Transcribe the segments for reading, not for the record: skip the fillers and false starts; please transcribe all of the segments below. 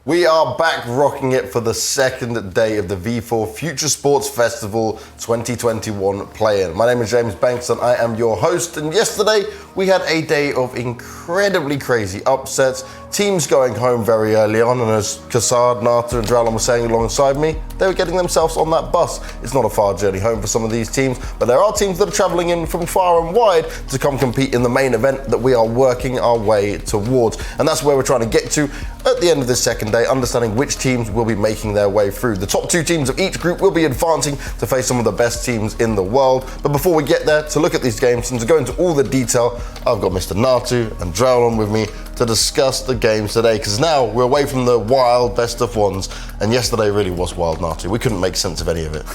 We are back rocking it for the second day of the V4 Future Sports Festival 2021 play-in. My name is James Banks and I am your host. And yesterday we had a day of incredibly crazy upsets, teams going home very early on, and as Kassad, Nata and Dralon were saying alongside me, they were getting themselves on that bus. It's not a far journey home for some of these teams, but there are teams that are travelling in from far and wide to come compete in the main event that we are working our way towards. And that's where we're trying to get to at the end of this second day, understanding which teams will be making their way through. The top two teams of each group will be advancing to face some of the best teams in the world. But before we get there, to look at these games and to go into all the detail, I've got Mr. Natu and Dralon with me to discuss the games today, because now we're away from the wild best of ones, and yesterday really was wild, Natu. We couldn't make sense of any of it.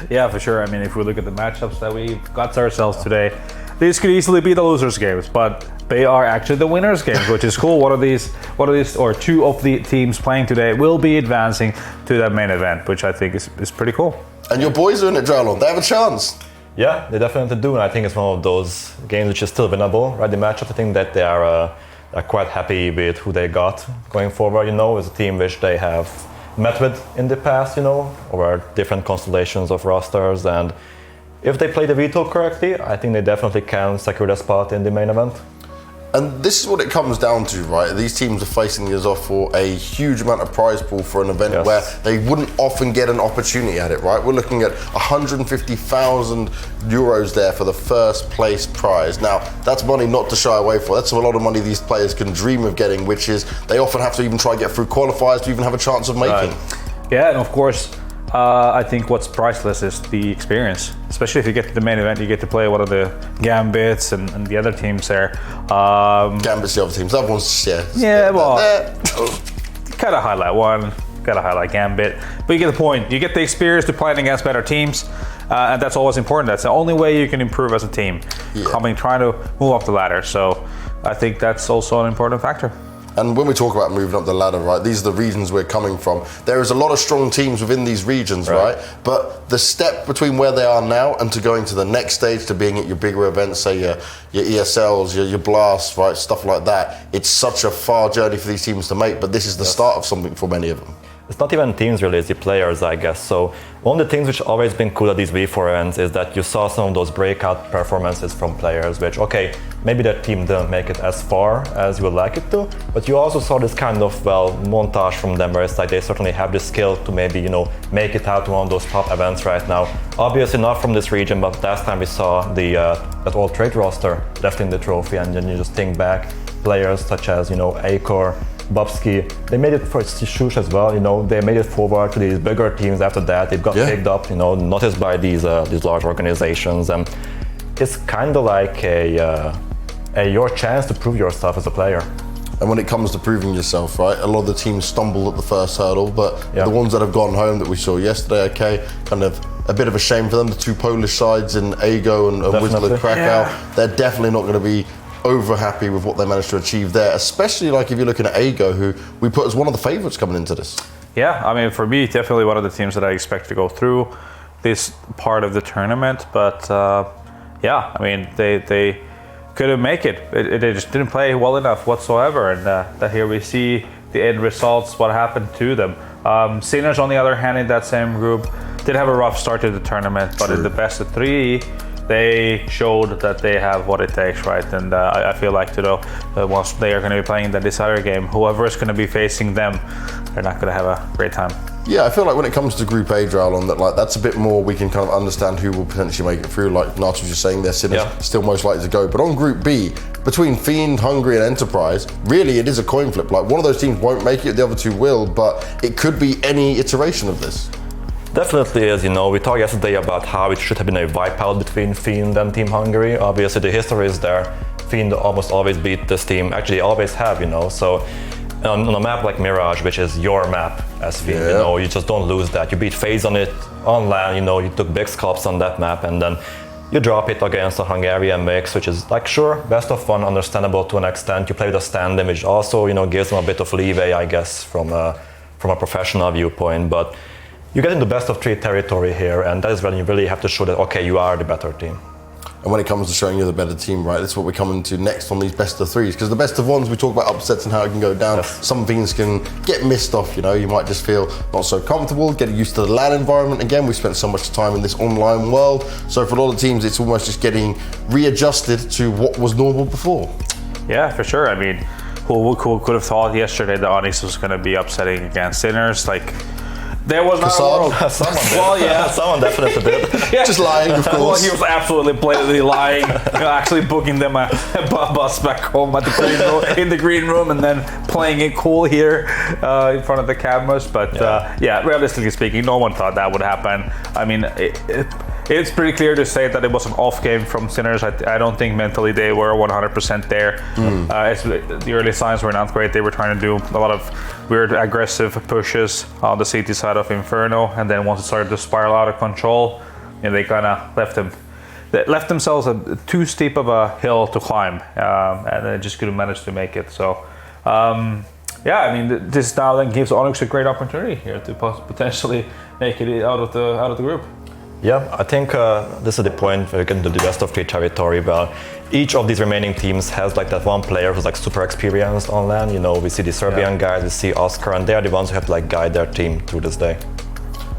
Yeah, for sure. I mean, if we look at the matchups that we got to ourselves today, these could easily be the losers' games, but they are actually the winners' games, which is cool. One of these, or two of the teams playing today will be advancing to that main event, which I think is pretty cool. And your boys are in it, Dralon. They have a chance. Yeah, they definitely do, and I think it's one of those games which is still winnable, right? The matchup, I think that they are quite happy with who they got going forward. It's a team which they have met with in the past, over different constellations of rosters, and if they play the veto correctly, I think they definitely can secure their spot in the main event. And this is what it comes down to, right? These teams are facing us off for a huge amount of prize pool for an event where they wouldn't often get an opportunity at it, right? We're looking at 150,000 euros there for the first place prize. Now, that's money not to shy away from. That's a lot of money these players can dream of getting, which is they often have to even try and get through qualifiers to even have a chance of making. Yeah, and of course, I think what's priceless is the experience. Especially if you get to the main event, you get to play one of the Gambits and the other teams there. Gambit's the other teams. That one's, gotta highlight one, gotta highlight Gambit. But you get the point. You get the experience to playing against better teams, and that's always important. That's the only way you can improve as a team, trying to move up the ladder. So I think that's also an important factor. And when we talk about moving up the ladder, right, these are the regions we're coming from. There is a lot of strong teams within these regions, right? But the step between where they are now and to going to the next stage, to being at your bigger events, say your ESLs, your Blasts, right, stuff like that, it's such a far journey for these teams to make, but this is the start of something for many of them. It's not even teams really, it's the players, I guess. So one of the things which always been cool at these V4 events is that you saw some of those breakout performances from players, which, maybe their team didn't make it as far as you would like it to, but you also saw this kind of, montage from them where it's like they certainly have the skill to maybe, make it out to one of those top events right now. Obviously not from this region, but last time we saw that all trade roster lifting the trophy, and then you just think back, players such as, Akor, Bobsky, they made it for Shush as well, they made it forward to these bigger teams after that. It got picked up, noticed by these large organizations, and it's kind of like your chance to prove yourself as a player. And when it comes to proving yourself, right, a lot of the teams stumble at the first hurdle, but the ones that have gone home that we saw yesterday, kind of a bit of a shame for them. The two Polish sides in Ego and Wisla Krakow, they're definitely not going to be over happy with what they managed to achieve there, especially like if you're looking at Ego, who we put as one of the favourites coming into this. Yeah, I mean, for me, definitely one of the teams that I expect to go through this part of the tournament, but I mean, they couldn't make it. They just didn't play well enough whatsoever, and that here we see the end results, what happened to them. Sinners, on the other hand, in that same group, did have a rough start to the tournament, but in the best of three, they showed that they have what it takes, right? And I feel like, once they are going to be playing the decider game, whoever is going to be facing them, they're not going to have a great time. Yeah, I feel like when it comes to Group A, Dralon, that that's a bit more, we can kind of understand who will potentially make it through. Like Nata was just saying, their Sinners still most likely to go. But on Group B, between Fiend, Hungary and Enterprise, really it is a coin flip. Like one of those teams won't make it, the other two will, but it could be any iteration of this. Definitely is, we talked yesterday about how it should have been a wipeout between Fiend and Team Hungary. Obviously the history is there. Fiend almost always beat this team, actually always have, so on a map like Mirage, which is your map as Fiend, you just don't lose that. You beat FaZe on it on LAN, you took big scalps on that map, and then you drop it against a Hungarian mix, which is best of one, understandable to an extent. You play with a stand-in, which also, gives them a bit of leeway, I guess, from a professional viewpoint, but you get into best of three territory here, and that is when you really have to show that, you are the better team. And when it comes to showing you're the better team, right, that's what we're coming to next on these best of threes. Because the best of ones, we talk about upsets and how it can go down. Yes. Some things can get missed off, you know. You might just feel not so comfortable, getting used to the LAN environment. Again, we spent so much time in this online world. So for a lot of teams, it's almost just getting readjusted to what was normal before. Yeah, for sure. I mean, who could have thought yesterday that ONYX was going to be upsetting against Sinners? Like, there was not a world. Someone did. Well, yeah. Someone definitely did. Yeah. Just lying, of course. Well, he was absolutely blatantly lying. You know, actually booking them a bus back home at the green room, in the green room, and then playing it cool here in front of the cameras. But yeah, realistically speaking, no one thought that would happen. I mean, it's pretty clear to say that it was an off game from Sinners. I don't think mentally they were 100% there. The early signs were not great. They were trying to do a lot of weird aggressive pushes on the CT side of Inferno, and then once it started to spiral out of control, they kind of left themselves too steep of a hill to climb, and they just couldn't manage to make it. So yeah, I mean, this now then gives ONYX a great opportunity here to potentially make it out of the group. Yeah, I think this is the point where we get into the best of three territory. Well, each of these remaining teams has like that one player who's like super experienced on LAN. You know, we see the Serbian guys, we see Oscar, and they're the ones who have to like guide their team through this day.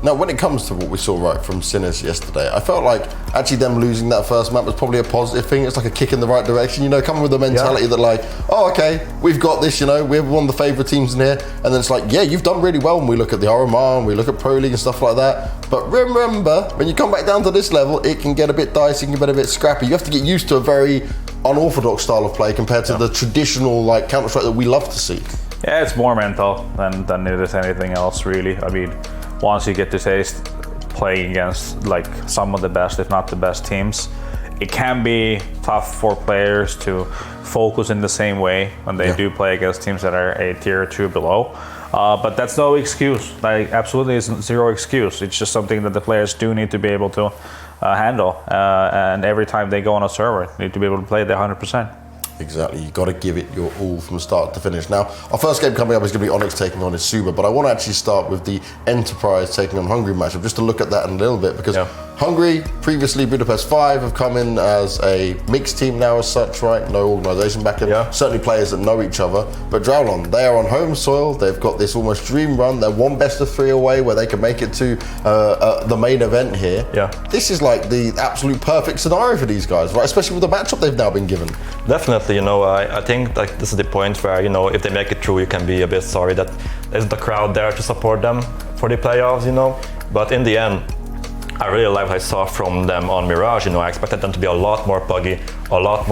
Now, when it comes to what we saw right from Sinners yesterday, I felt like actually them losing that first map was probably a positive thing. It's like a kick in the right direction, you know, coming with the mentality that like, oh, okay, we've got this, you know, we're one of the favourite teams in here. And then it's like, yeah, you've done really well when we look at the RMR and we look at Pro League and stuff like that. But remember, when you come back down to this level, it can get a bit dicey, it can get a bit scrappy. You have to get used to a very unorthodox style of play compared to the traditional like Counter-Strike that we love to see. Yeah, it's more mental than it is anything else, really. I mean, once you get to taste playing against like some of the best, if not the best teams, it can be tough for players to focus in the same way when they do play against teams that are a tier or two below. But that's no excuse. Like, absolutely isn't zero excuse. It's just something that the players do need to be able to handle. And every time they go on a server, they need to be able to play their 100%. Exactly, you got to give it your all from start to finish. Now, our first game coming up is going to be ONYX taking on ESUBA, but I want to actually start with the Enterprise taking on Hungary matchup, just to look at that in a little bit, because Hungary, previously Budapest 5, have come in as a mixed team now as such, right? No organisation back in, certainly players that know each other. But Drowlon, they are on home soil, they've got this almost dream run, they're one best of three away where they can make it to the main event here. This is like the absolute perfect scenario for these guys, right? Especially with the matchup they've now been given. Definitely, you know, I think like this is the point where, you know, if they make it through, you can be a bit sorry that there's the crowd there to support them for the playoffs, you know. But in the end, I really like what I saw from them on Mirage. You know, I expected them to be a lot more puggy, a lot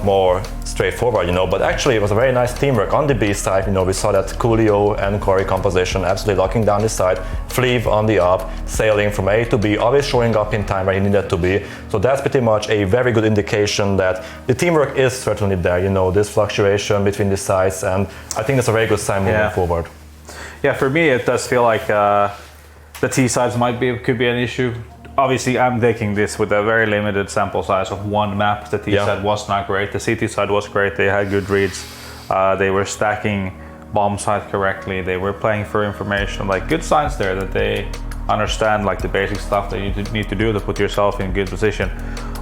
more straightforward. You know, but actually it was a very nice teamwork on the B side. You know, we saw that Coolio and Corey composition absolutely locking down the side, Fleeve on the up, sailing from A to B, always showing up in time where he needed to be. So that's pretty much a very good indication that the teamwork is certainly there. You know, this fluctuation between the sides, and I think it's a very good sign moving forward. Yeah, for me it does feel like the T sides could be an issue. Obviously, I'm taking this with a very limited sample size of one map. The T side was not great. The CT side was great. They had good reads. They were stacking bomb side correctly. They were playing for information. Like, good signs there that they understand like the basic stuff that you need to do to put yourself in good position.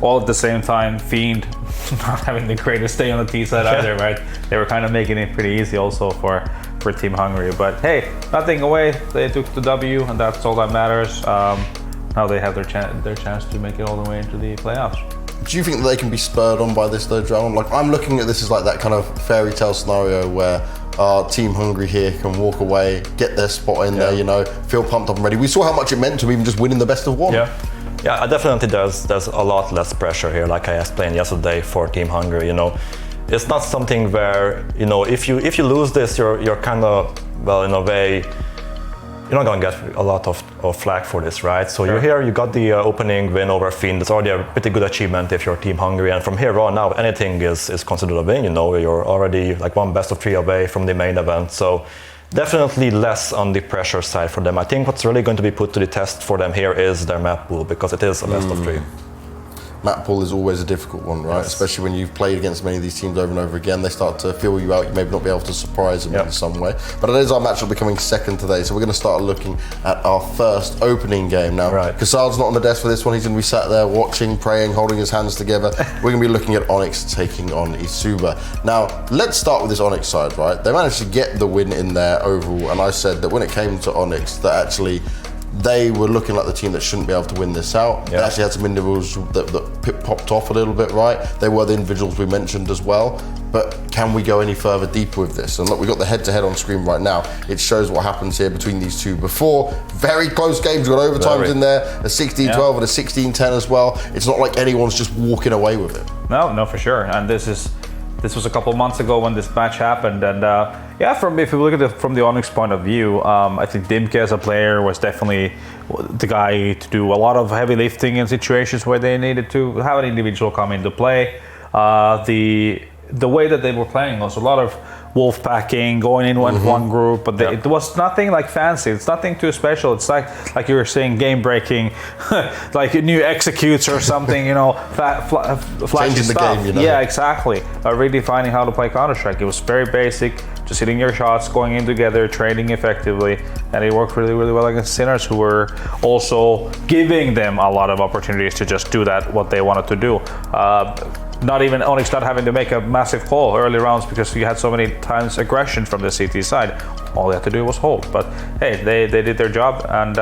All at the same time, Fiend not having the greatest day on the T side either, right? They were kind of making it pretty easy also for Team Hungary. But hey, nothing away. They took the W, and that's all that matters. Now they have their chance to make it all the way into the playoffs. Do you think that they can be spurred on by this though, Drown? Like, I'm looking at this as like that kind of fairy tale scenario where Team Hungary here can walk away, get their spot in there, you know, feel pumped up and ready. We saw how much it meant to even just winning the best of one. Yeah, definitely there's a lot less pressure here, like I explained yesterday, for Team Hungary. You know, it's not something where, you know, if you lose this, you're kind of, well, in a way, you're not going to get a lot of flack for this, right? So you're here, you got the opening win over Fiend. It's already a pretty good achievement if you're Team Hungary, and from here on now, anything is considered a win. You know, you're already like one best of three away from the main event. So definitely less on the pressure side for them. I think what's really going to be put to the test for them here is their map pool, because it is a best of three. map pool is always a difficult one, right? Especially when you've played against many of these teams over and over again, they start to feel you out. You maybe not be able to surprise them in some way. But it is our matchup becoming second today, so we're going to start looking at our first opening game now. Kassad's not on the desk for this one. He's going to be sat there watching, praying, holding his hands together. We're going to be looking at ONYX taking on ESUBA. Now, let's start with this ONYX side, right? They managed to get the win in there overall, and I said that when it came to ONYX, that actually they were looking like the team that shouldn't be able to win this out. They actually had some individuals that popped off a little bit, right? They were the individuals we mentioned as well. But can we go any further deeper with this? And look, we've got the head-to-head on screen right now. It shows what happens here between these two before. Very close games, we've got overtimes in there, a 16-12 and a 16-10 as well. It's not like anyone's just walking away with it. No, for sure. And this was a couple of months ago when this match happened, and if you look at it from the ONYX point of view, I think Dimke as a player was definitely the guy to do a lot of heavy lifting in situations where they needed to have an individual come into play. The way that they were playing was a lot of wolf packing, going in one group, but it was nothing like fancy. It's nothing too special. It's like you were saying, game breaking, like new executes or something, flashy stuff. The game, Yeah, exactly. Redefining how to play Counter-Strike. It was very basic, just hitting your shots, going in together, trading effectively, and it worked really, really well against Sinners, who were also giving them a lot of opportunities to just do what they wanted to do. Not even ONYX not having to make a massive call early rounds because you had so many times aggression from the CT side. All they had to do was hold. But hey, they did their job, and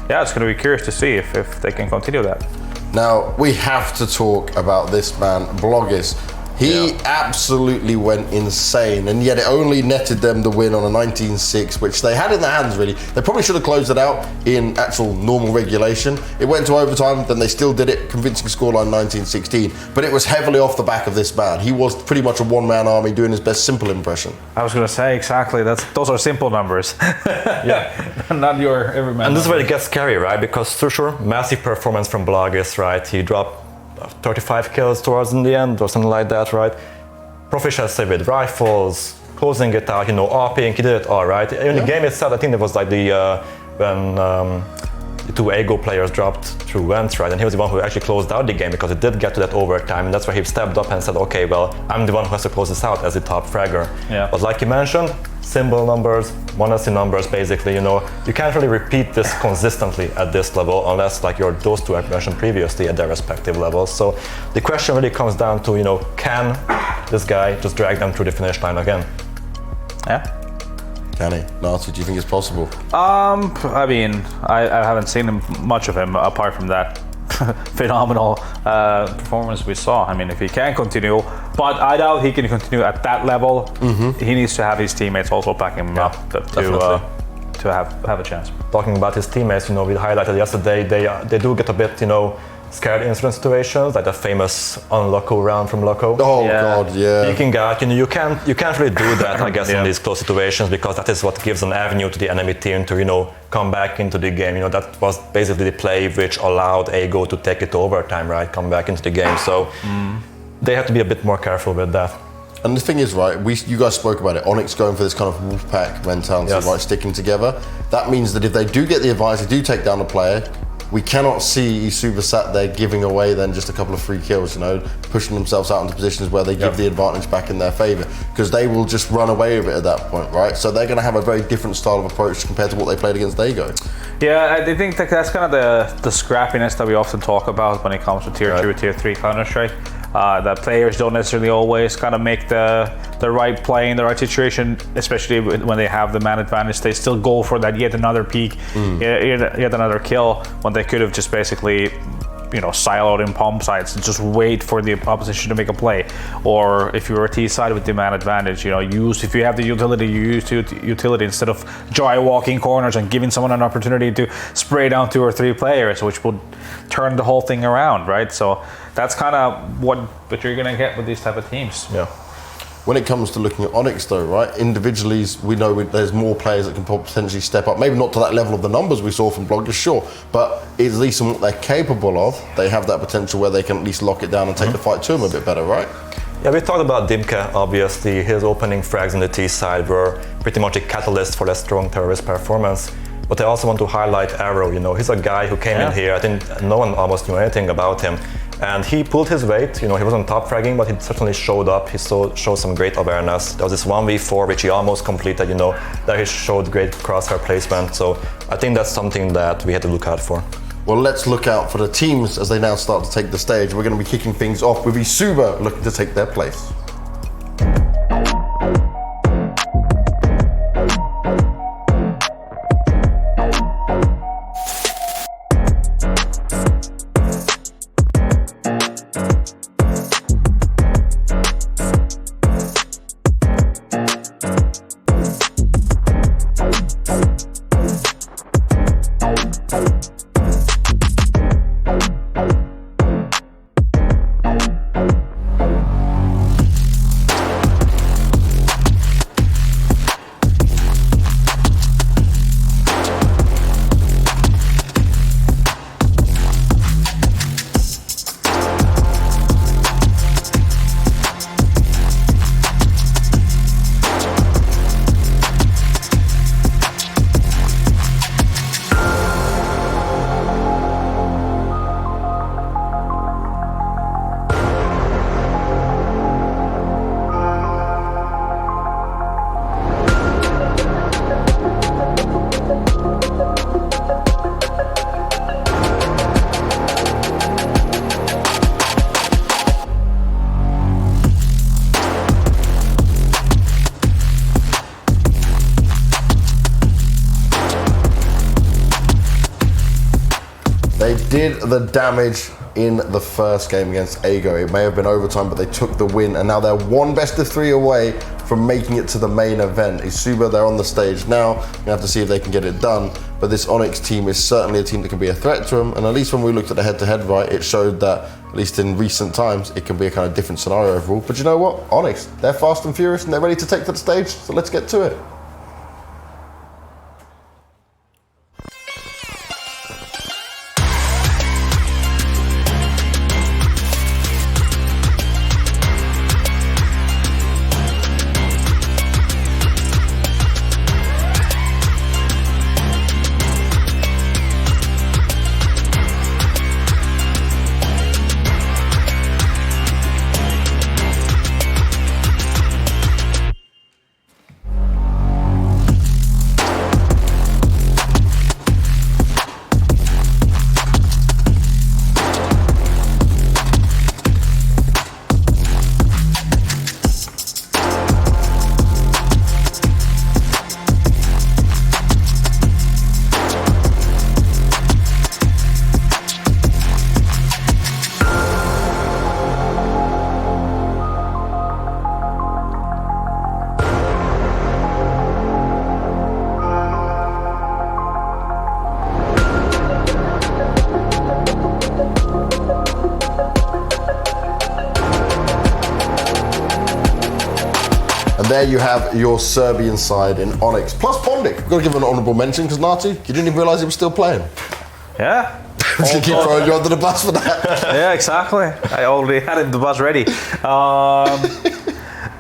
it's going to be curious to see if they can continue that. Now, we have to talk about this man, Bloggis. He absolutely went insane, and yet it only netted them the win on a 19-6, which they had in their hands, really. They probably should have closed it out in actual normal regulation. It went to overtime, then they still did it, convincing scoreline 19-16. But it was heavily off the back of this man. He was pretty much a one-man army doing his best simple impression. I was going to say, exactly, those are simple numbers. Not your everyman. And this is where it gets scary, right? Because for sure, massive performance from Bloggis, right? He dropped 35 kills towards in the end or something like that, right? Proficiency with rifles, closing it out, APing, he did it all right. In the game itself, I think there was like when the two AGO players dropped through vents, right? And he was the one who actually closed out the game because it did get to that overtime, and that's where he stepped up and said, okay, well, I'm the one who has to close this out as the top fragger. But like you mentioned, symbol numbers, monacy numbers, basically, you can't really repeat this consistently at this level unless like those two I mentioned previously at their respective levels. So the question really comes down to, can this guy just drag them through the finish line again? Can he? Narty, do you think it's possible? I mean, I haven't seen much of him apart from that phenomenal performance we saw. I mean, if he can continue, but I doubt he can continue at that level. He needs to have his teammates also backing him up to have a chance. Talking about his teammates, we highlighted yesterday, they do get a bit, scared in certain situations, like the famous unloco round from Loco. God, Peeking out, you can't really do that, I guess, in these close situations, because that is what gives an avenue to the enemy team to, come back into the game. That was basically the play which allowed AGO to take it to overtime, right? Come back into the game. So they have to be a bit more careful with that. And the thing is, right, you guys spoke about it, ONYX going for this kind of wolf pack mentality, right, sticking together. That means that if they do get the advantage, they do take down a player, we cannot see ESUBA sat there giving away then just a couple of free kills, pushing themselves out into positions where they give the advantage back in their favor, because they will just run away with it at that point, right? So they're going to have a very different style of approach compared to what they played against AGO. Yeah, I think that's kind of the scrappiness that we often talk about when it comes to tier 2, tier 3 Counter-Strike. That players don't necessarily always kind of make the right play in the right situation, especially when they have the man advantage. They still go for that yet another peak, yet another kill, when they could have just basically siloed in palm sites and just wait for the opposition to make a play. Or if you're a T side with the man advantage, if you have the utility, you use utility instead of dry walking corners and giving someone an opportunity to spray down 2 or 3 players, which would turn the whole thing around, right? So that's kind of what you're gonna get with these type of teams. When it comes to looking at ONYX though, right, individually we know there's more players that can potentially step up, maybe not to that level of the numbers we saw from Bloggers, sure, but at least in what they're capable of, they have that potential where they can at least lock it down and take the fight to them a bit better, right? Yeah, we talked about Dimke, obviously. His opening frags on the T side were pretty much a catalyst for that strong terrorist performance. But I also want to highlight Arrow. He's a guy who came in here, I think no one almost knew anything about him. And he pulled his weight, he wasn't top fragging, but he certainly showed up. He showed some great awareness. There was this 1v4 which he almost completed, that he showed great crosshair placement. So I think that's something that we had to look out for. Well, let's look out for the teams as they now start to take the stage. We're going to be kicking things off with ESUBA looking to take their place. They did the damage in the first game against Ego. It may have been overtime, but they took the win, and now they're one best of 3 away from making it to the main event. ESUBA, they're on the stage now. We have to see if they can get it done. But this ONYX team is certainly a team that can be a threat to them. And at least when we looked at the head-to-head, right, it showed that, at least in recent times, it can be a kind of different scenario overall. But you know what? ONYX, they're fast and furious, and they're ready to take to the stage. So let's get to it. There you have your Serbian side in ONYX. Plus Pondic. We've got to give him an honourable mention because Natu, you didn't even realise he was still playing. Yeah. I'm just going to keep throwing you under the bus for that. Yeah, exactly. I already had the bus ready.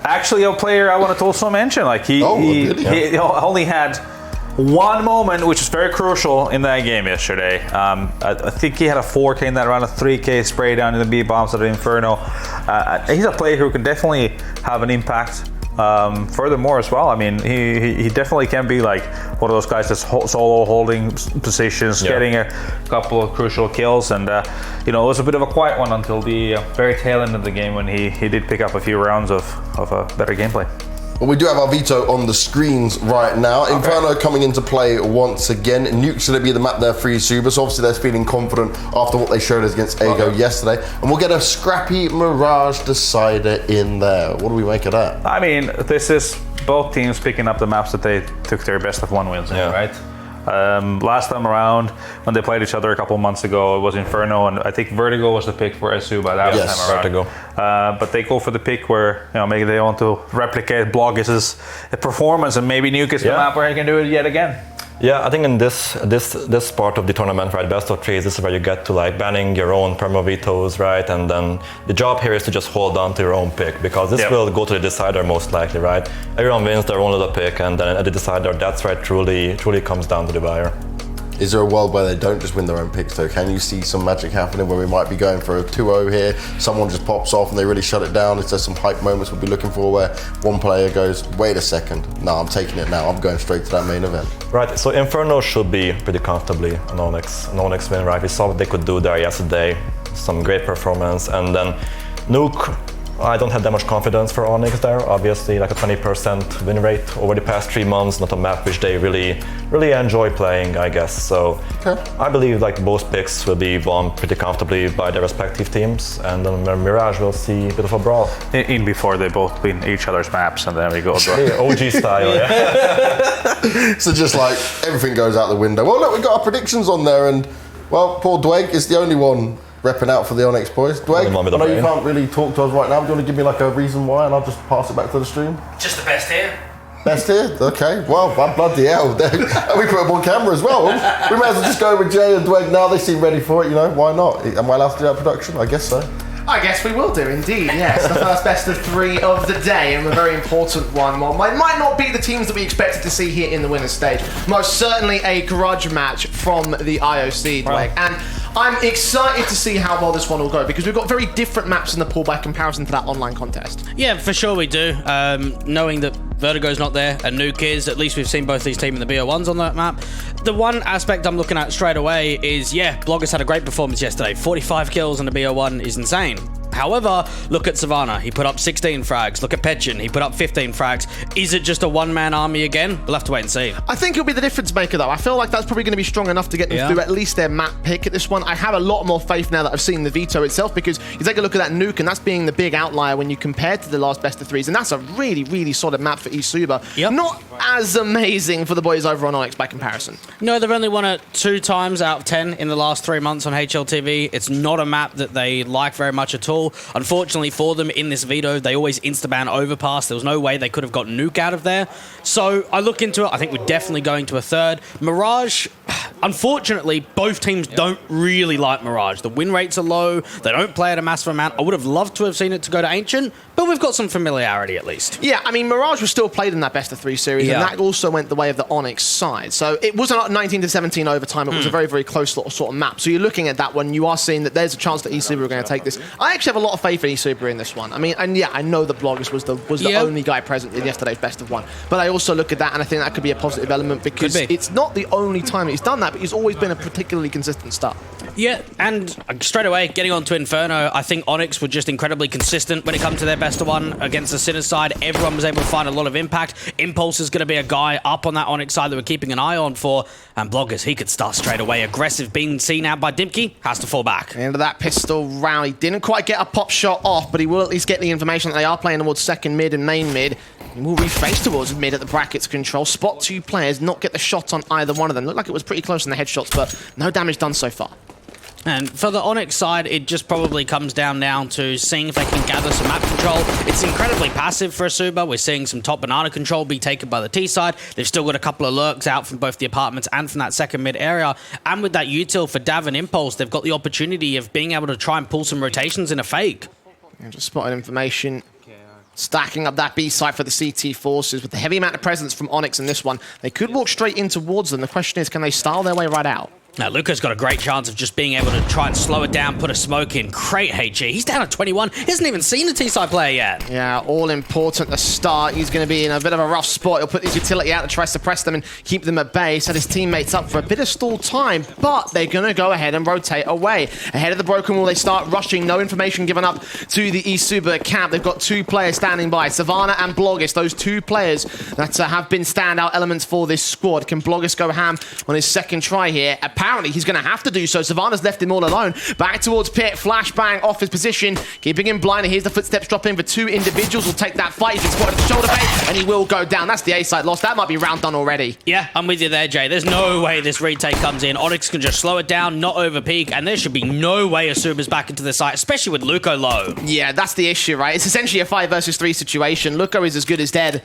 Actually, a player I wanted to also mention, like he only had one moment which was very crucial in that game yesterday. I think he had a 4K in that round, a 3K spray down in the B bombs at the Inferno. He's a player who can definitely have an impact. Furthermore as well, I mean, he definitely can be like one of those guys that's solo holding positions, getting a couple of crucial kills, and it was a bit of a quiet one until the very tail end of the game when he did pick up a few rounds of better gameplay. Well, we do have our veto on the screens right now. Okay. Inferno coming into play once again. Nuke's going to be the map there for ESUBA, so obviously they're feeling confident after what they showed us against Ego yesterday. And we'll get a scrappy Mirage decider in there. What do we make of that? I mean, this is both teams picking up the maps that they took their best of 1 wins in, right? Last time around, when they played each other a couple months ago, it was Inferno, and I think Vertigo was the pick for ESUBA that time around. Vertigo. But they go for the pick where maybe they want to replicate Bloggis' performance, and maybe Nuke is the map where he can do it yet again. Yeah, I think in this part of the tournament, right, best of 3, this is where you get to like banning your own perma vetoes, right, and then the job here is to just hold on to your own pick, because this will go to the decider most likely, right? Everyone wins their own little pick, and then at the decider, that's where it truly comes down to the buyer. Is there a world where they don't just win their own picks though? Can you see some magic happening where we might be going for a 2-0 here, someone just pops off and they really shut it down? Is there some hype moments we'll be looking for where one player goes, wait a second, no, I'm taking it now, I'm going straight to that main event? Right, so Inferno should be pretty comfortably an ONYX win, right? We saw what they could do there yesterday, some great performance, and then Nuke, I don't have that much confidence for ONYX there. Obviously, like a 20% win rate over the past 3 months, not a map which they really enjoy playing, I guess. So I believe like both picks will be won pretty comfortably by their respective teams, and then Mirage will see a bit of a brawl. In before they both win each other's maps, and then we go. Yeah, OG style, yeah. So just like everything goes out the window. Well, look, we got our predictions on there, and well, poor Dweg is the only one repping out for the ONYX boys. Dweg, I know you can't really talk to us right now. Do you want to give me like a reason why, and I'll just pass it back to the stream? Just the best here. Best here? Okay. Well, bloody hell. And we put them on camera as well. We might as well just go with Jay and Dweg now. They seem ready for it, you know. Why not? Am I allowed to do that production? I guess so. I guess we will do, indeed, yes. The first best of 3 of the day, and a very important one. Well, might not be the teams that we expected to see here in the winner's stage. Most certainly a grudge match from the IOC, Dweg. And I'm excited to see how well this one will go, because we've got very different maps in the pool by comparison to that online contest. Yeah, for sure we do. Knowing that Vertigo's not there and Nuke is, at least we've seen both these teams in the BO1s on that map. The one aspect I'm looking at straight away is, yeah, Bloggers had a great performance yesterday. 45 kills on the BO1 is insane. However, look at Savannah. He put up 16 frags. Look at Petchin. He put up 15 frags. Is it just a one-man army again? We'll have to wait and see. I think it'll be the difference maker, though. I feel like that's probably going to be strong enough to get them through at least their map pick at this one. I have a lot more faith now that I've seen the veto itself, because you take a look at that Nuke, and that's being the big outlier when you compare to the last best of 3s, and that's a really, really solid map for ESUBA. Yep. Not as amazing for the boys over on ONYX by comparison. No, they've only won it 2 times out of 10 in the last 3 months on HLTV. It's not a map that they like very much at all. Unfortunately for them, in this veto, they always insta-ban overpass. There was no way they could have got Nuke out of there. So I look into it. I think we're definitely going to a third. Mirage, unfortunately, both teams don't really like Mirage. The win rates are low. They don't play at a massive amount. I would have loved to have seen it to go to Ancient, but we've got some familiarity at least. Yeah, I mean, Mirage was still played in that best of 3 series, and that also went the way of the ONYX side. So it wasn't 19-17 overtime. It was a very, very close little sort of map. So you're looking at that one, you are seeing that there's a chance that ESUBA are going to take this. I actually have a lot of faith in ESUBA in this one. I mean, and yeah, I know that Bloggers was the only guy present in yesterday's best of 1, but I also look at that and I think that could be a positive element, because it's not the only time he's done that, but he's always been a particularly consistent start. Yeah, and straight away, getting on to Inferno, I think ONYX were just incredibly consistent when it comes to their best of 1 against the Sinner side. Everyone was able to find a lot of impact. Impulse is going to be a guy up on that ONYX side that we're keeping an eye on for, and Bloggers, he could start straight away. Aggressive, being seen out by Dimke, has to fall back. Into that pistol round, he didn't quite get a pop shot off, but he will at least get the information that they are playing towards second mid and main mid. He will reface towards mid at the brackets control. Spot 2 players, not get the shot on either one of them. Looked like it was pretty close on the headshots, but no damage done so far. And for the ONYX side, it just probably comes down to seeing if they can gather some map control. It's incredibly passive for ESUBA. We're seeing some top banana control be taken by the T side. They've still got a couple of lurks out from both the apartments and from that second mid area. And with that util for Dav and Impulse, they've got the opportunity of being able to try and pull some rotations in a fake. And just spotted information. Stacking up that B side for the CT forces with the heavy amount of presence from ONYX in this one. They could walk straight in towards them. The question is, can they style their way right out? Now, Luca's got a great chance of just being able to try and slow it down, put a smoke in. Great HG. He's down at 21. He hasn't even seen a T-side player yet. Yeah, all important to start. He's going to be in a bit of a rough spot. He'll put his utility out to try to suppress them and keep them at bay. Set his teammates up for a bit of stall time, but they're going to go ahead and rotate away. Ahead of the broken wall, they start rushing. No information given up to the ESUBA camp. They've got 2 players standing by, Savannah and Bloggis. Those 2 players that have been standout elements for this squad. Can Bloggis go ham on his second try here? Apparently, he's going to have to do so. Savannah's left him all alone. Back towards Pit. Flashbang off his position. Keeping him blind. Here's the footsteps dropping for 2 individuals. Will take that fight. He's been spotted at the shoulder bait, and he will go down. That's the A-side loss. That might be round done already. Yeah, I'm with you there, Jay. There's no way this retake comes in. ONYX can just slow it down, not over peak, and there should be no way ESUBA's back into the site, especially with Luco low. Yeah, that's the issue, right? It's essentially a 5 versus 3 situation. Luco is as good as dead.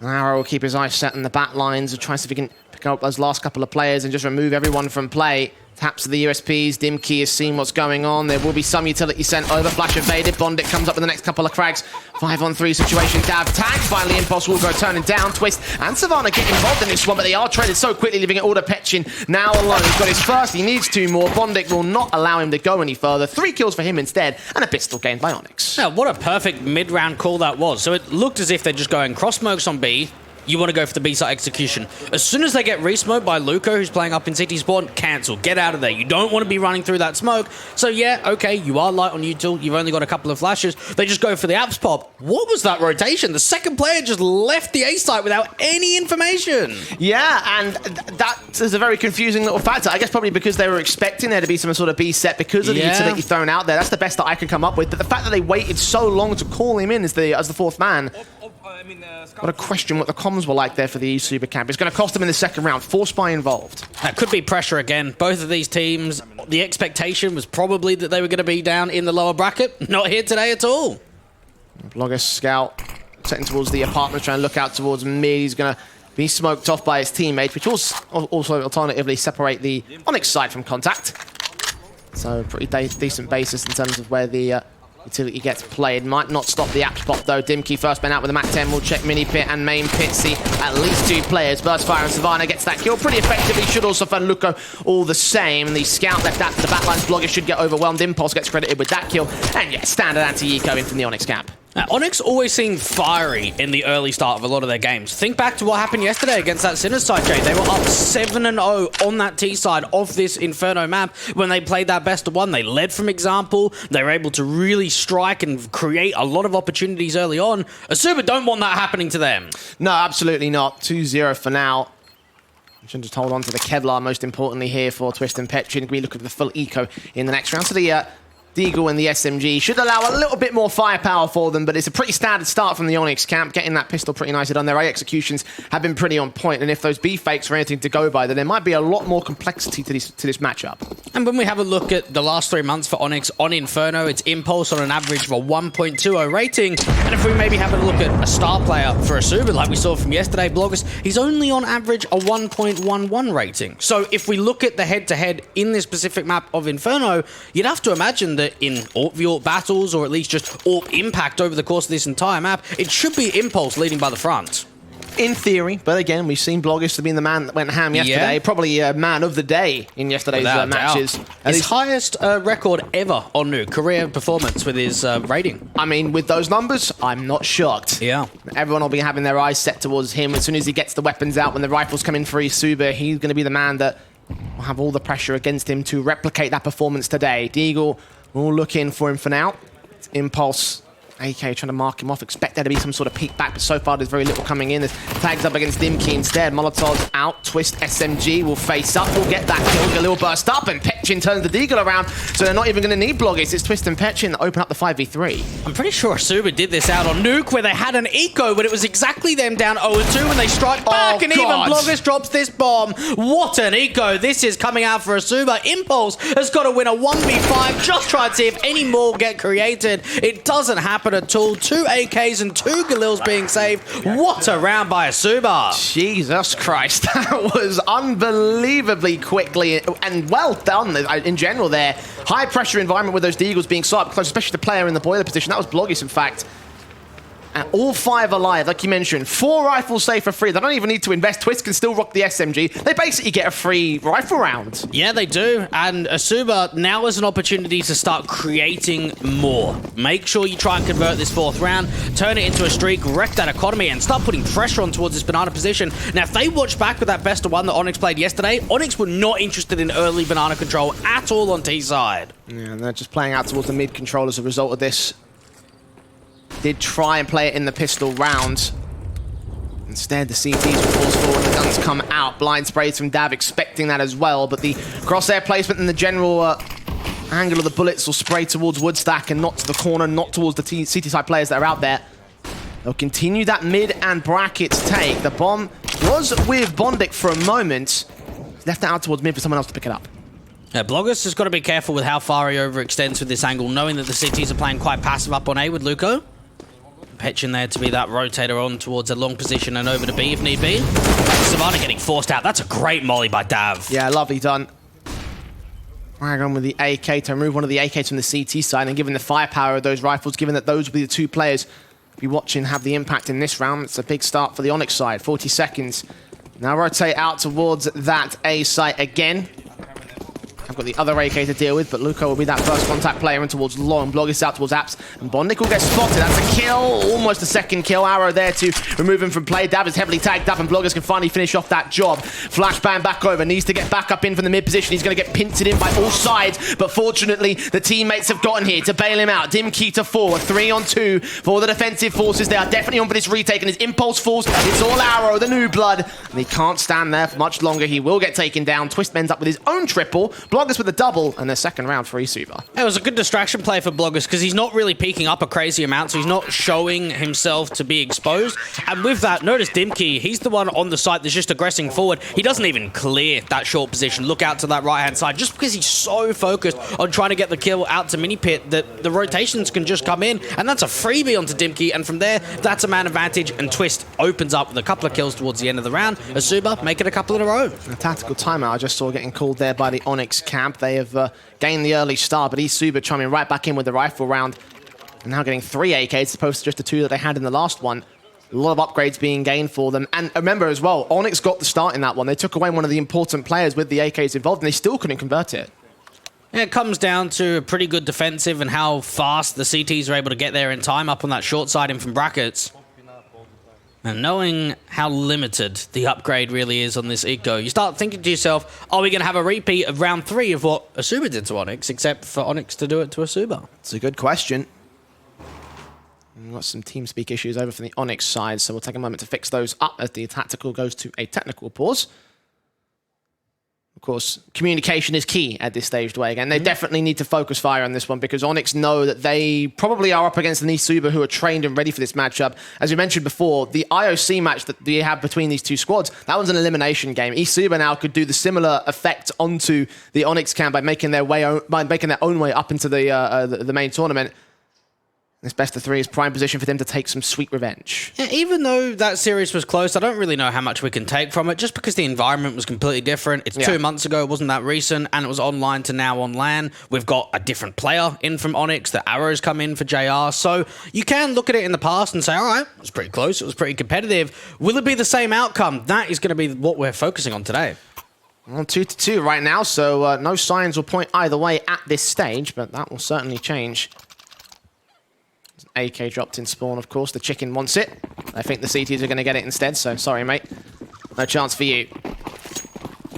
Arrow will keep his eyes set in the back lines and try to see if he can pick up those last couple of players and just remove everyone from play. Taps to the USPs. Dimkey has seen what's going on. There will be some utility sent over. Flash evaded. Bondic comes up with the next couple of frags. 5-on-3 situation. Dav tagged. Finally, Impulse will go turning down. Twist and Savannah get involved in this one, but they are traded so quickly, leaving it all to Petchin. Now alone. He's got his first. He needs 2 more. Bondic will not allow him to go any further. 3 kills for him instead, and a pistol gained by ONYX. Now, what a perfect mid-round call that was. So it looked as if they're just going cross smokes on B. You want to go for the B-side execution. As soon as they get re-smoked by Luco, who's playing up in CT spawn, cancel. Get out of there. You don't want to be running through that smoke. So yeah, okay, you are light on util. You've only got a couple of flashes. They just go for the apps pop. What was that rotation? The second player just left the A site without any information. Yeah, and that is a very confusing little factor. I guess probably because they were expecting there to be some sort of B set because of the utility thrown out there. That's the best that I can come up with. But the fact that they waited so long to call him in as the 4th man. What a question what the comms were like there for the ESUBA camp. It's going to cost them in the second round. 4 spy involved. That could be pressure again. Both of these teams, the expectation was probably that they were going to be down in the lower bracket. Not here today at all. Blogger Scout setting towards the apartment, trying to look out towards mid. He's going to be smoked off by his teammates, which also alternatively separate the ONYX side from contact. So pretty decent basis in terms of where the utility gets played. Might not stop the app spot though. Dimkey first man out with the Mac 10 will check mini pit and main pit. See at least 2 players. Burst Fire and Savannah gets that kill pretty effectively. Should also find Luco all the same. The scout left out to the backlines. Blogger should get overwhelmed. Impulse gets credited with that kill. And yeah, standard anti-eco in from the ONYX camp. Now, ONYX always seemed fiery in the early start of a lot of their games. Think back to what happened yesterday against that Sinners side, Jay. They were up 7-0 on that T side of this Inferno map when they played that best of 1. They led from example. They were able to really strike and create a lot of opportunities early on. ESUBA don't want that happening to them. No, absolutely not. 2-0 for now. We should just hold on to the Kevlar most importantly here for Twist and Petchin. We look at the full eco in the next round. So the Deagle and the SMG should allow a little bit more firepower for them, but it's a pretty standard start from the ONYX camp, getting that pistol pretty nicely done. Their A executions have been pretty on point, and if those B fakes are anything to go by, then there might be a lot more complexity to this matchup. And when we have a look at the last 3 months for ONYX on Inferno, it's Impulse on an average of a 1.20 rating. And if we maybe have a look at a star player for ESUBA, like we saw from yesterday, Bloggers, he's only on average a 1.11 rating. So if we look at the head-to-head in this specific map of Inferno, you'd have to imagine that in AWP v AWP battles, or at least just AWP impact over the course of this entire map, it should be Impulse leading by the front. In theory, but again, we've seen Bloggers to be the man that went ham yesterday. Yeah. Probably man of the day in yesterday's matches. His highest record ever on Nuke, career performance with his rating. I mean, with those numbers, I'm not shocked. Yeah. Everyone will be having their eyes set towards him. As soon as he gets the weapons out, when the rifles come in for ESUBA, he's going to be the man that will have all the pressure against him to replicate that performance today. Deagle will look in for him for now. It's Impulse. AK trying to mark him off. Expect there to be some sort of peek back, but so far there's very little coming in. There's tags up against Dimkey instead. Molotov's out. Twist SMG will face up. We'll get that kill. Galil burst up, and Petchin turns the Deagle around, so they're not even going to need Bloggers. It's Twist and Petchin that open up the 5v3. I'm pretty sure ESUBA did this out on Nuke, where they had an eco, but it was exactly them down 0-2 when they strike back, and even Bloggers drops this bomb. What an eco. This is coming out for ESUBA. Impulse has got to win a 1v5. Just try and see if any more get created. It doesn't happen at all. 2 AKs and 2 Galils being saved. What a round by ESUBA. Jesus Christ. That was unbelievably quickly and well done in general there. High pressure environment with those Deagles being so up close, especially the player in the boiler position. That was Bloggis, in fact. And all 5 alive, like you mentioned. 4 rifles saved for free. They don't even need to invest. Twist can still rock the SMG. They basically get a free rifle round. Yeah, they do. And ESUBA now is an opportunity to start creating more. Make sure you try and convert this 4th round, turn it into a streak, wreck that economy, and start putting pressure on towards this banana position. Now, if they watch back with that best of 1 that ONYX played yesterday, ONYX were not interested in early banana control at all on T side. Yeah, and they're just playing out towards the mid control as a result of this. Did try and play it in the pistol round. Instead, the CTs will force forward, the guns come out. Blind sprays from Dav, expecting that as well, but the crosshair placement and the general angle of the bullets will spray towards Woodstack and not to the corner, not towards the CT side players that are out there. They'll continue that mid and brackets take. The bomb was with Bondic for a moment. Left it out towards mid for someone else to pick it up. Yeah, Bloggers has got to be careful with how far he overextends with this angle, knowing that the CTs are playing quite passive up on A with Luco. Petchin there to be that rotator on towards a long position and over to B if need be. Savannah getting forced out. That's a great molly by Dav. Yeah, lovely done. Rag on with the AK to remove one of the AKs from the CT side, and given the firepower of those rifles, given that those will be the two players be watching have the impact in this round, it's a big start for the ONYX side. 40 seconds. Now rotate out towards that A site again. I've got the other AK to deal with, but Luco will be that first contact player in towards Long. Bloggers out towards Apps, and Bondic will get spotted. That's a kill, almost a second kill. Arrow there to remove him from play. Dav is heavily tagged up, and Bloggers can finally finish off that job. Flashbang back over, needs to get back up in from the mid position. He's going to get pincered in by all sides, but fortunately, the teammates have gotten here to bail him out. Dimkey to 4, 3 on 2 for the defensive forces. They are definitely on for this retake, and his impulse falls. It's all Arrow, the new blood, and he can't stand there for much longer. He will get taken down. Twist ends up with his own triple. Bloggers with a double, and a second round for ESUBA. It was a good distraction play for Bloggers because he's not really peeking up a crazy amount, so he's not showing himself to be exposed. And with that, notice Dimkey, he's the one on the site that's just aggressing forward. He doesn't even clear that short position, look out to that right-hand side, just because he's so focused on trying to get the kill out to Mini Pit that the rotations can just come in, and that's a freebie onto Dimkey, and from there, that's a man advantage, and Twist opens up with a couple of kills towards the end of the round. ESUBA making a couple in a row. A tactical timeout I just saw getting called there by the ONYX camp. They have gained the early start, but ESUBA chiming right back in with the rifle round. And now getting 3 AKs as opposed to just the 2 that they had in the last one. A lot of upgrades being gained for them. And remember as well, ONYX got the start in that one. They took away one of the important players with the AKs involved, and they still couldn't convert it. Yeah, it comes down to a pretty good defensive and how fast the CTs are able to get there in time up on that short side in from brackets. And knowing how limited the upgrade really is on this eco, you start thinking to yourself, are we going to have a repeat of round 3 of what ESUBA did to ONYX, except for ONYX to do it to ESUBA? It's a good question. We've got some TeamSpeak issues over from the ONYX side, so we'll take a moment to fix those up as the tactical goes to a technical pause. Of course, communication is key at this stage, Dwayne, and they definitely need to focus fire on this one because ONYX know that they probably are up against an ESUBA who are trained and ready for this matchup. As we mentioned before, the IOC match that we have between these two squads, that was an elimination game. ESUBA now could do the similar effect onto the ONYX camp by making their own way up into the main tournament. This best of 3 is prime position for them to take some sweet revenge. Yeah, even though that series was close, I don't really know how much we can take from it, just because the environment was completely different. It's 2 months ago, it wasn't that recent, and it was online to now on LAN. We've got a different player in from ONYX, the arrows come in for JR, so you can look at it in the past and say, all right, it was pretty close, it was pretty competitive. Will it be the same outcome? That is going to be what we're focusing on today. Well, 2-2 right now, so no signs will point either way at this stage, but that will certainly change. AK dropped in spawn, of course. The chicken wants it. I think the CTs are going to get it instead, so sorry, mate. No chance for you.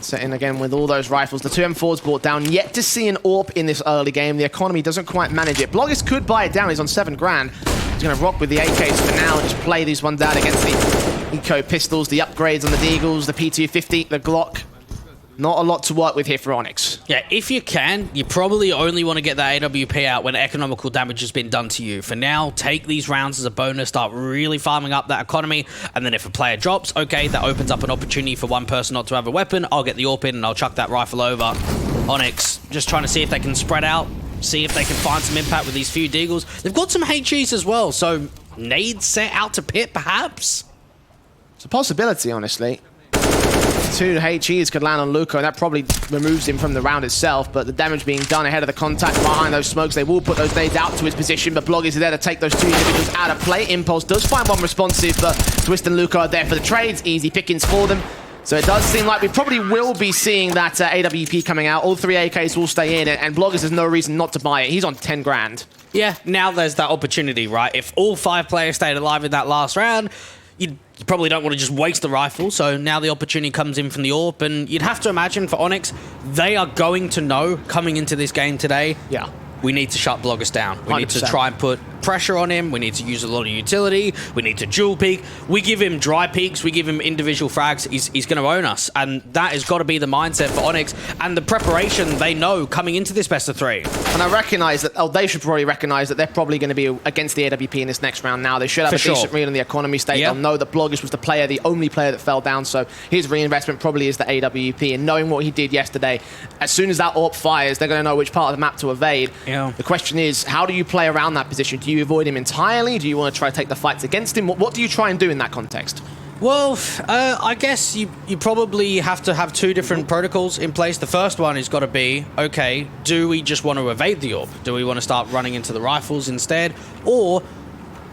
Set in again with all those rifles. The 2 M4's brought down. Yet to see an AWP in this early game. The economy doesn't quite manage it. Bloggers could buy it down. He's on 7 grand. He's going to rock with the AKs for now and just play these ones out against the eco pistols, the upgrades on the Deagles, the P250, the Glock. Not a lot to work with here for ONYX. Yeah, if you can, you probably only want to get that AWP out when economical damage has been done to you. For now, take these rounds as a bonus, start really farming up that economy, and then if a player drops, okay, that opens up an opportunity for one person not to have a weapon. I'll get the AWP in and I'll chuck that rifle over. ONYX just trying to see if they can spread out, see if they can find some impact with these few Deagles. They've got some HEs as well, so nades set out to pit, perhaps? It's a possibility, honestly. 2 HEs could land on Luco, and that probably removes him from the round itself, but the damage being done ahead of the contact behind those smokes, they will put those nades out to his position, but Bloggers is there to take those 2 individuals out of play. Impulse does find one responsive, but Twist and Luco are there for the trades. Easy pickings for them. So it does seem like we probably will be seeing that AWP coming out. All 3 AKs will stay in, and Bloggers has no reason not to buy it. He's on 10 grand. Yeah, now there's that opportunity, right? If all 5 players stayed alive in that last round, you probably don't want to just waste the rifle, so now the opportunity comes in from the AWP, and you'd have to imagine for ONYX, they are going to know coming into this game today, yeah, we need to shut Bloggers down. We 100%. need to try and put pressure on him. We need to use a lot of utility. We need to dual peek. We give him dry peeks. We give him individual frags. He's going to own us. And that has got to be the mindset for ONYX and the preparation they know coming into this best of 3. And I recognize that, they should probably recognize that they're probably going to be against the AWP in this next round now. They should have a decent read on the economy state. Yep. They'll know that Bloggers was the player, the only player that fell down, so his reinvestment probably is the AWP. And knowing what he did yesterday, as soon as that AWP fires, they're going to know which part of the map to evade. Yeah. The question is, how do you play around that position? Do you avoid him entirely? Do you want to try to take the fights against him? What do you try and do in that context? Well, I guess you probably have to have two different protocols in place. The first one has got to be, okay, do we just want to evade the orb? Do we want to start running into the rifles instead? Or,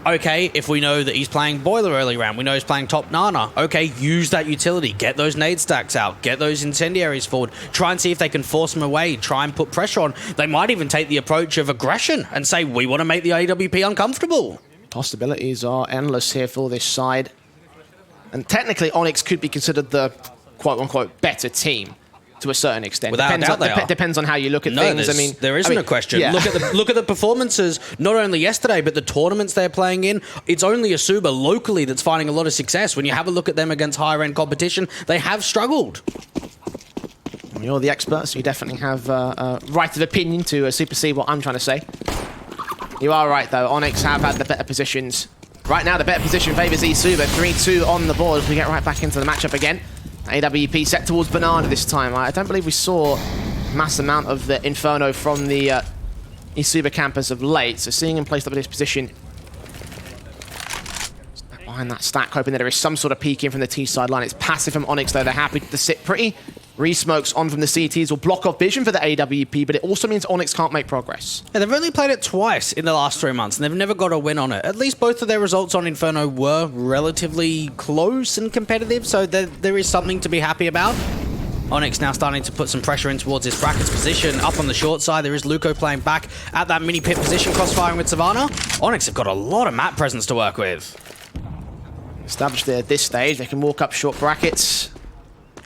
okay, if we know that he's playing Boiler early round, we know he's playing top Nana, okay, use that utility, get those nade stacks out, get those incendiaries forward, try and see if they can force him away, try and put pressure on. They might even take the approach of aggression and say, we want to make the AWP uncomfortable. Possibilities are endless here for this side. And technically, ONYX could be considered the quote-unquote better team to a certain extent. Without doubt they are. Depends on how you look at things. There isn't a question. Yeah. Look at the performances, not only yesterday, but the tournaments they're playing in. It's only ESUBA locally that's finding a lot of success. When you have a look at them against higher-end competition, they have struggled. You're the expert, so you definitely have a right of opinion to supersede what I'm trying to say. You are right, though. ONYX have had the better positions. Right now, the better position favours ESUBA. 3-2 on the board. We get right back into the matchup again. AWP set towards Banana this time. I don't believe we saw a mass amount of the Inferno from the ESUBA campus of late. So seeing him placed up in this position behind that stack, hoping that there is some sort of peeking from the T sideline. It's passive from ONYX, though. They're happy to sit pretty. Re-smokes on from the CTs will block off vision for the AWP, but it also means ONYX can't make progress. Yeah, they've only played it twice in the last 3 months, and they've never got a win on it. At least both of their results on Inferno were relatively close and competitive, so there is something to be happy about. ONYX now starting to put some pressure in towards his brackets position. Up on the short side, there is Luco playing back at that mini pit position, crossfiring with Savannah. ONYX have got a lot of map presence to work with. Established there at this stage, they can walk up short brackets.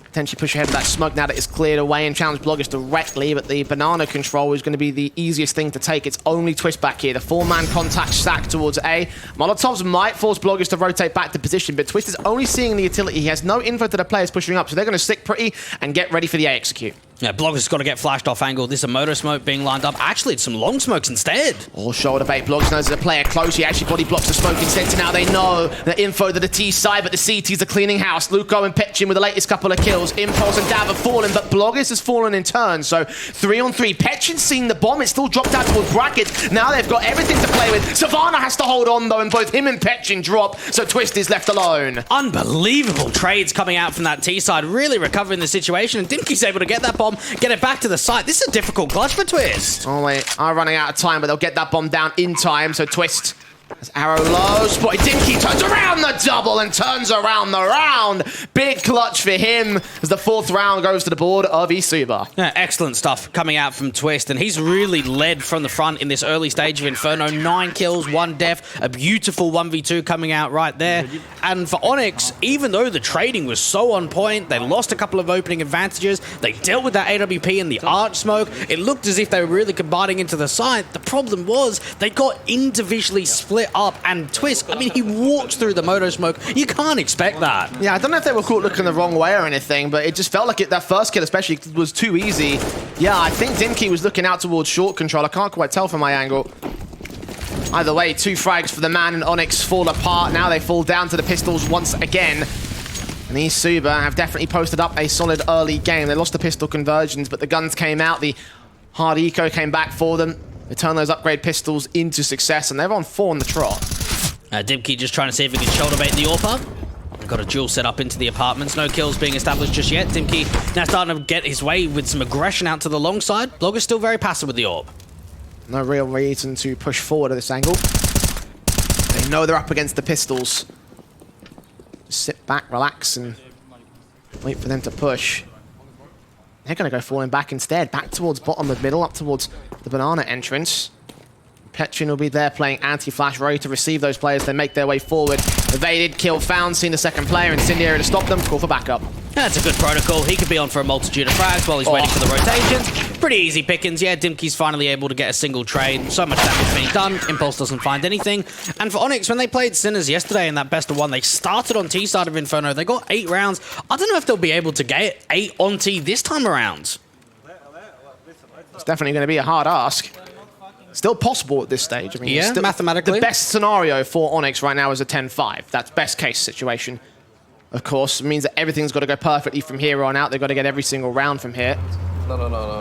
Potentially push ahead with that smoke now that it's cleared away and challenge Bloggers directly, but the Banana control is going to be the easiest thing to take. It's only Twist back here. The four-man contact stack towards A. Molotovs might force Bloggers to rotate back to position, but Twist is only seeing the utility. He has no info to the players pushing up, so they're going to stick pretty and get ready for the A execute. Yeah, Bloggers got to get flashed off angle. This is a motor smoke being lined up. Actually, it's some long smokes instead. All shoulder bait. Bloggers knows there's a player close. He actually body blocks the smoke instead. So now they know the info to the T side, but the CTs are cleaning house. Luco and Petchin with the latest couple of kills. Impulse and Dav have fallen, but Bloggers has fallen in turn. So 3-on-3. Petchin's seen the bomb. It's still dropped out towards brackets. Now they've got everything to play with. Savannah has to hold on, though, and both him and Petchin drop. So Twist is left alone. Unbelievable trades coming out from that T side. Really recovering the situation. And Dimke's able to get that bomb, get it back to the site. This is a difficult clutch for Twist. Oh, they are running out of time, but they'll get that bomb down in time. So Twist has arrow low. Spotty Dimke turns around the double and turns around the round. Big clutch for him as the fourth round goes to the board of ESUBA. Yeah, excellent stuff coming out from Twist, and he's really led from the front in this early stage of Inferno. 9 kills, 1 death, a beautiful 1v2 coming out right there. And for ONYX, even though the trading was so on point, they lost a couple of opening advantages, they dealt with that AWP and the arch smoke. It looked as if they were really combining into the site. The problem was they got individually split up, and Twist, I mean, he walked through the moto smoke. You can't expect that. Yeah, I don't know if they were caught looking the wrong way or anything, but it just felt like that first kill especially was too easy. Yeah, I think Dimke was looking out towards short control. I can't quite tell from my angle. Either way, 2 frags for the man, and ONYX fall apart. Now they fall down to the pistols once again. And ESUBA have definitely posted up a solid early game. They lost the pistol conversions, but the guns came out. The hard eco came back for them. They turn those upgrade pistols into success, and they're on 4 on the trot. Dimke just trying to see if he can shoulder bait the AWP. Got a duel set up into the apartments. No kills being established just yet. Dimke now starting to get his way with some aggression out to the long side. Blogger's still very passive with the AWP. No real reason to push forward at this angle. They know they're up against the pistols. Just sit back, relax, and wait for them to push. They're going to go falling back instead. Back towards bottom of middle, up towards the Banana entrance. Petchin will be there playing anti-flash, ready to receive those players. They make their way forward. Evaded, kill found, seen the second player, Incendiary to stop them, call for backup. That's a good protocol. He could be on for a multitude of frags while he's waiting for the rotations. Pretty easy pickings. Yeah, Dimke's finally able to get a single trade. So much damage being done. Impulse doesn't find anything. And for ONYX, when they played Sinners yesterday in that best of 1, they started on T side of Inferno. They got 8 rounds. I don't know if they'll be able to get 8 on T this time around. It's definitely going to be a hard ask. Still possible at this stage. I mean, yeah, still, mathematically. The best scenario for ONYX right now is a 10-5. That's best case situation. Of course, it means that everything's got to go perfectly from here on out. They've got to get every single round from here. No.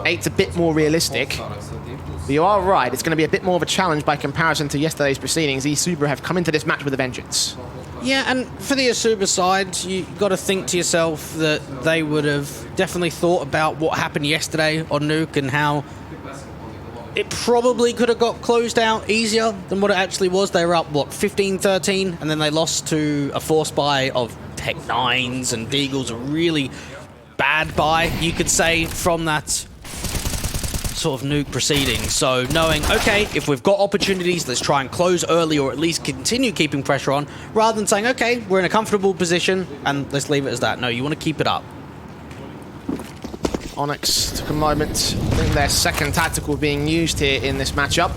8's a bit more realistic. But you are right. It's going to be a bit more of a challenge by comparison to yesterday's proceedings. ESUBA have come into this match with a vengeance. Yeah, and for the ESUBA side, you got to think to yourself that they would have definitely thought about what happened yesterday on Nuke and how it probably could have got closed out easier than what it actually was. They were up, what, 15-13, and then they lost to a force buy of Tech 9s and Deagles, a really bad buy, you could say, from that sort of Nuke proceeding. So knowing, okay, if we've got opportunities, let's try and close early or at least continue keeping pressure on, rather than saying, okay, we're in a comfortable position and let's leave it as that. No, you want to keep it up. ONYX took a moment. I think their second tactical being used here in this matchup.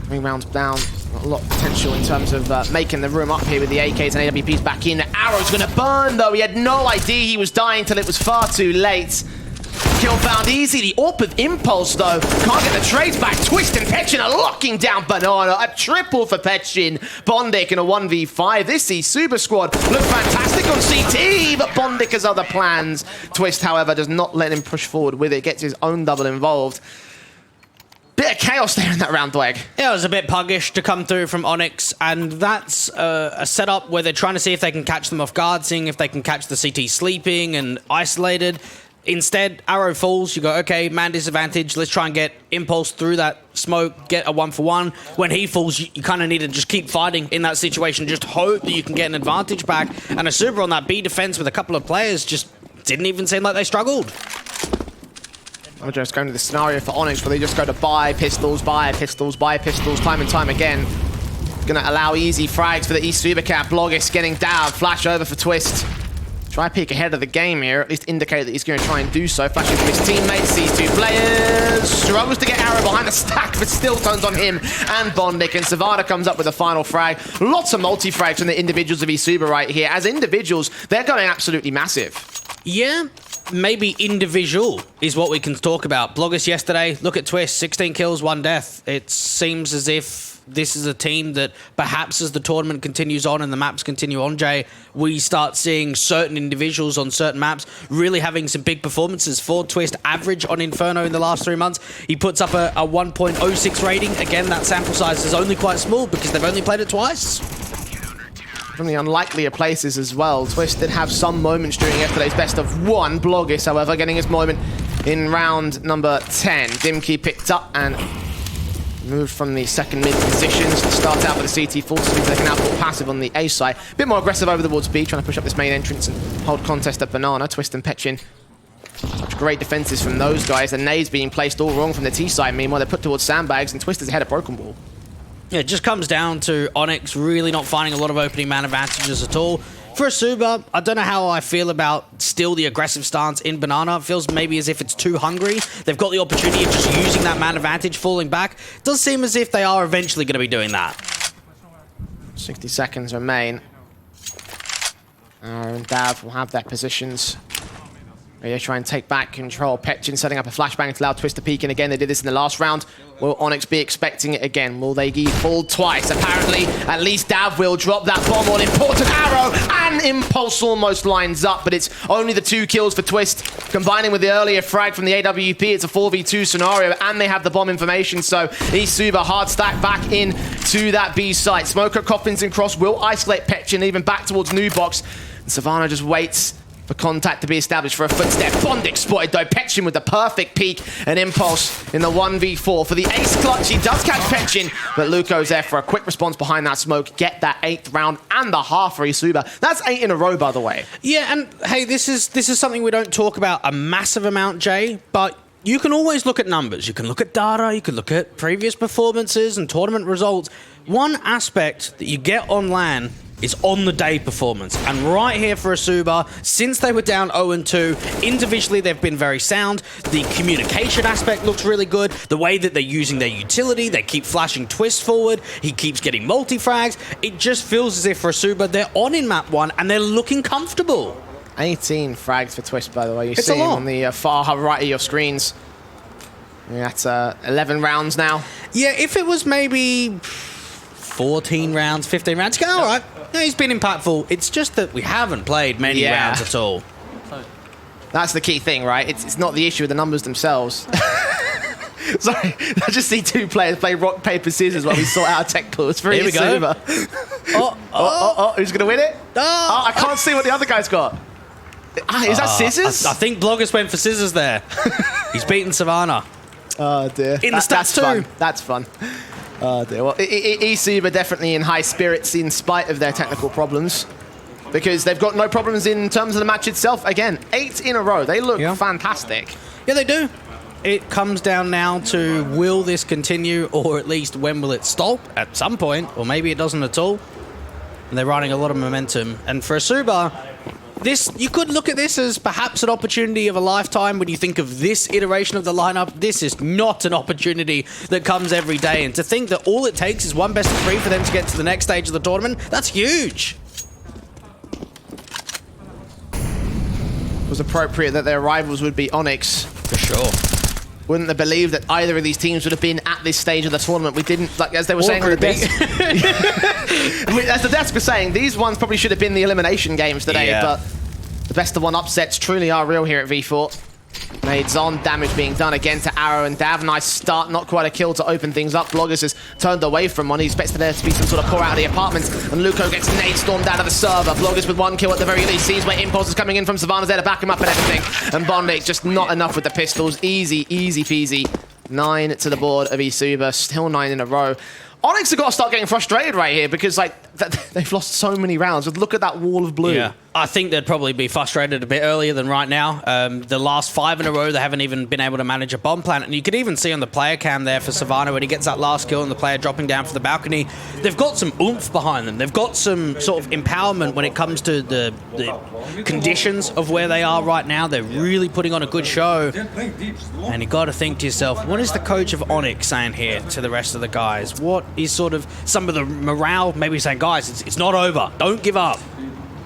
3 rounds down. A lot of potential in terms of making the room up here with the AKs and AWPs back in. Arrow's going to burn, though. He had no idea he was dying till it was far too late. Kill found easy. The AWP with Impulse, though. Can't get the trades back. Twist and Petchin are locking down Banana. A triple for Petchin. Bondik in a 1v5. This ESUBA squad look fantastic on CT, but Bondik has other plans. Twist, however, does not let him push forward with it. Gets his own double involved. Bit of chaos there in that round, Dweg. Yeah, it was a bit puggish to come through from ONYX, and that's a setup where they're trying to see if they can catch them off guard, seeing if they can catch the CT sleeping and isolated. Instead, Arrow falls, you go, okay, man disadvantage, let's try and get Impulse through that smoke, get a 1-for-1. When he falls, you kind of need to just keep fighting in that situation, just hope that you can get an advantage back. And ESUBA on that B defense with a couple of players just didn't even seem like they struggled. I'm just going to the scenario for ONYX where they just go to buy pistols, time and time again. Gonna allow easy frags for the ESUBA cap. Blogis getting down, flash over for Twist. Try peek ahead of the game here, at least indicate that he's going to try and do so. Flashing from his teammates, sees 2 players. Struggles to get Arrow behind the stack, but still turns on him and Bondik. And Savada comes up with a final frag. Lots of multi-frags from the individuals of ESUBA right here. As individuals, they're going absolutely massive. Yeah, maybe individual is what we can talk about. Bloggers yesterday, look at Twist, 16 kills, 1 death. It seems as if this is a team that perhaps as the tournament continues on and the maps continue on, Jay, we start seeing certain individuals on certain maps really having some big performances. For Twist, average on Inferno in the last 3 months, he puts up a 1.06 rating. Again, that sample size is only quite small because they've only played it twice. From the unlikelier places as well. Twist did have some moments during yesterday's best of 1. Blogis, however, getting his moment in round number 10. Dimkey picked up and moved from the second mid positions to start out with the CT full so they can output passive on the A side. A bit more aggressive over towards B, trying to push up this main entrance and hold contest at Banana. Twist and Petchin. Such great defenses from those guys. The nades being placed all wrong from the T side. Meanwhile, they're put towards sandbags and Twist is ahead of Broken Ball. Yeah, it just comes down to ONYX really not finding a lot of opening man advantages at all. For ESUBA, I don't know how I feel about still the aggressive stance in Banana. It feels maybe as if it's too hungry. They've got the opportunity of just using that man advantage, falling back. It does seem as if they are eventually going to be doing that. 60 seconds remain. And Dav will have their positions. They try and take back control. Petchin setting up a flashbang to allow Twist to peek in again. They did this in the last round. Will ONYX be expecting it again? Will they be fooled twice? Apparently, at least Dav will drop that bomb on important Arrow, and Impulse almost lines up, but it's only the 2 kills for Twist. Combining with the earlier frag from the AWP, it's a 4v2 scenario, and they have the bomb information, so ESUBA hard stack back in to that B site. Smoker, Coffins, and Cross will isolate Petchin, even back towards New Box. And Savannah just waits for contact to be established for a footstep. Bondik spotted though. Petchin with the perfect peek and Impulse in the 1v4 for the ace clutch. He does catch Petchin, but Luco's there for a quick response behind that smoke. Get that 8th round and the half for ESUBA. That's 8 in a row, by the way. Yeah, and hey, this is something we don't talk about a massive amount, Jay, but you can always look at numbers. You can look at data, you can look at previous performances and tournament results. One aspect that you get on LAN is on-the-day performance. And right here for ESUBA, since they were down 0-2, individually they've been very sound. The communication aspect looks really good. The way that they're using their utility, they keep flashing Twist forward. He keeps getting multi-frags. It just feels as if for ESUBA, they're on in map 1 and they're looking comfortable. 18 frags for Twist, by the way. You see him on the far right of your screens. That's 11 rounds now. Yeah, if it was maybe 14 rounds, 15 rounds, you go, all right. No, he's been impactful. It's just that we haven't played many rounds at all. That's the key thing, right? It's not the issue of the numbers themselves. Sorry, I just see two players play rock, paper, scissors while we sort out a tech pool. It's very Here we go. Who's going to win it? Oh, I can't see what the other guy's got. Is that scissors? I think Bloggers went for scissors there. He's beaten Savannah. Oh, dear. In the stats too. Fun. That's fun. Oh, dear. Well, ESUBA definitely in high spirits in spite of their technical problems. Because they've got no problems in terms of the match itself. Again, 8 in a row. They look fantastic. Yeah, they do. It comes down now to will this continue, or at least when will it stop at some point, or maybe it doesn't at all. And they're running a lot of momentum. And for ESUBA, you could look at this as perhaps an opportunity of a lifetime when you think of this iteration of the lineup. This is not an opportunity that comes every day. And to think that all it takes is one best of 3 for them to get to the next stage of the tournament, that's huge. It was appropriate that their rivals would be ONYX. For sure. Wouldn't have believed that either of these teams would have been at this stage of the tournament. We didn't, like, as they were saying on the desk. As the desk was saying, these ones probably should have been the elimination games today, but the best of 1 upsets truly are real here at V4. Nades on, damage being done again to Arrow and Dav. Nice start, not quite a kill to open things up. Bloggers has turned away from one. He expects there to be some sort of core out of the apartments, and Luco gets nade stormed out of the server. Bloggers with 1 kill at the very least. Sees where Impulse is coming in from Savannah's there to back him up and everything. And Bondic just not enough with the pistols. Easy, easy peasy. 9 to the board of ESUBA, still 9 in a row. ONYX have got to start getting frustrated right here because they've lost so many rounds. Just look at that wall of blue. Yeah, I think they'd probably be frustrated a bit earlier than right now. The last 5 in a row, they haven't even been able to manage a bomb plant. And you could even see on the player cam there for Savannah when he gets that last kill and the player dropping down for the balcony, they've got some oomph behind them. They've got some sort of empowerment when it comes to the conditions of where they are right now. They're really putting on a good show. And you got to think to yourself, what is the coach of ONYX saying here to the rest of the guys? What is sort of some of the morale? Maybe saying, guys, it's not over. Don't give up.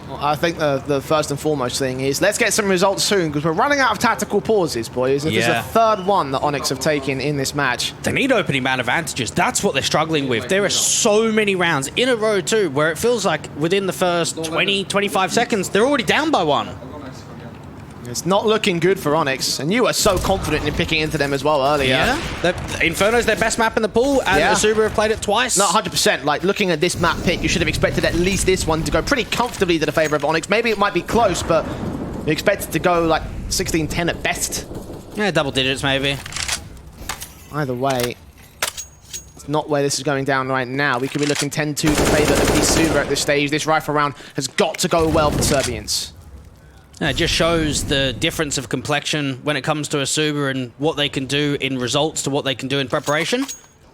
Well, I think the first and foremost thing is let's get some results soon because we're running out of tactical pauses, boys. This is the 3rd one that ONYX have taken in this match. They need opening man advantages. That's what they're struggling with. There are so many rounds in a row too where it feels like within the first 20, 25 seconds, they're already down by 1. It's not looking good for ONYX, and you were so confident in picking into them as well earlier. Yeah, Inferno's their best map in the pool, and ESUBA have played it twice. No, 100%. Like, looking at this map pick, you should have expected at least this one to go pretty comfortably to the favor of ONYX. Maybe it might be close, but you expect it to go like 16-10 at best. Yeah, double digits maybe. Either way, it's not where this is going down right now. We could be looking 10-2 to favor of ESUBA at this stage. This rifle round has got to go well for the Serbians. It just shows the difference of complexion when it comes to ESUBA and what they can do in results to what they can do in preparation.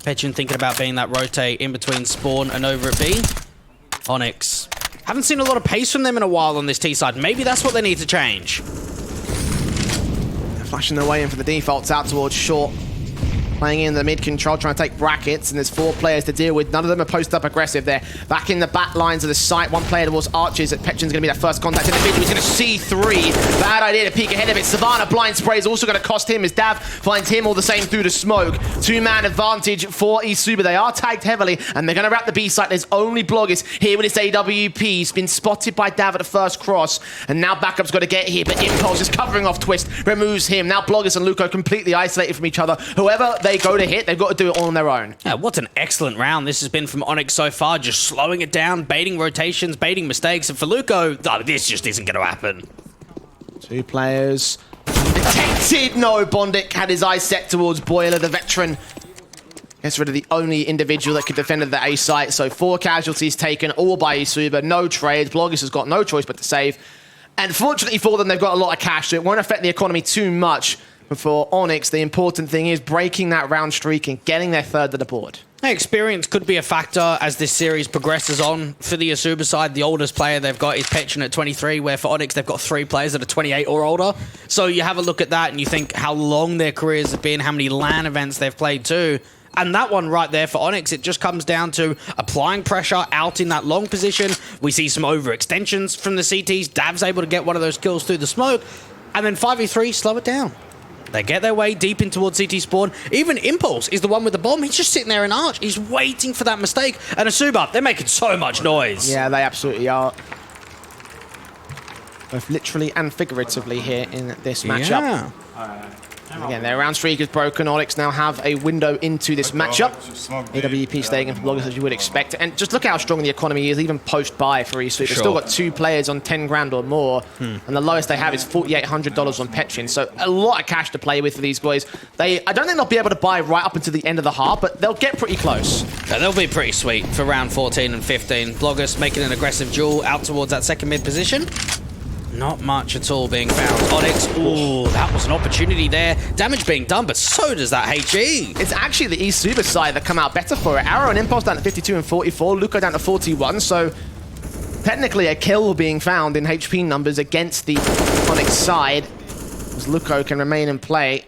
Petchin thinking about being that rotate in between Spawn and over at B. ONYX. Haven't seen a lot of pace from them in a while on this T side. Maybe that's what they need to change. They're flashing their way in for the defaults out towards short. Playing in the mid control, trying to take brackets, and there's 4 players to deal with. None of them are post-up aggressive. They're back in the back lines of the site. 1 player towards Archers. Petchin's going to be that first contact in the mid. He's going to see 3. Bad idea to peek ahead of it. Savannah blind spray is also going to cost him as Dav finds him all the same through the smoke. 2-man advantage for ESUBA. They are tagged heavily, and they're going to wrap the B site. There's only Bloggers here with his AWP. He's been spotted by Dav at the first cross, and now backup's got to get here, but Impulse is covering off Twist, removes him. Now Bloggers and Luco completely isolated from each other. Whoever they go to hit, they've got to do it all on their own. Yeah, what an excellent round this has been from ONYX so far, just slowing it down, baiting rotations, baiting mistakes, and for Luco, this just isn't going to happen. 2 players detected. No, Bondic had his eyes set towards Boiler, the veteran. Gets rid of the only individual that could defend the A site, so 4 casualties taken, all by ESUBA, no trades. Bloggers has got no choice but to save. And fortunately for them, they've got a lot of cash, so it won't affect the economy too much. But for ONYX, the important thing is breaking that round streak and getting their 3rd to the board. Experience could be a factor as this series progresses on. For the ESUBA side, the oldest player they've got is Petchin at 23, where for ONYX, they've got 3 players that are 28 or older. So you have a look at that and you think how long their careers have been, how many LAN events they've played too. And that one right there for ONYX, it just comes down to applying pressure out in that long position. We see some overextensions from the CTs. Dav's able to get one of those kills through the smoke. And then 5v3, slow it down. They get their way deep in towards CT spawn. Even Impulse is the one with the bomb. He's just sitting there in Arch. He's waiting for that mistake. And ESUBA, they're making so much noise. Yeah, they absolutely are. Both literally and figuratively here in this matchup. Yeah. Again, their round streak is broken. ONYX now have a window into this matchup. AWP staying in for Bloggers as you would expect. And just look how strong the economy is, even post-buy for ESUBA. They've still got 2 players on 10 grand or more. And the lowest they have is $4,800 on Petchin. So a lot of cash to play with for these boys. I don't think they'll be able to buy right up until the end of the half, but they'll get pretty close. Yeah, they'll be pretty sweet for round 14 and 15. Bloggers making an aggressive duel out towards that second mid position. Not much at all being found. ONYX, ooh, that was an opportunity there. Damage being done, but so does that HE. It's actually the ESUBA side that come out better for it. Arrow and Impulse down to 52 and 44, Luco down to 41, so technically a kill being found in HP numbers against the ONYX side, as Luco can remain in play.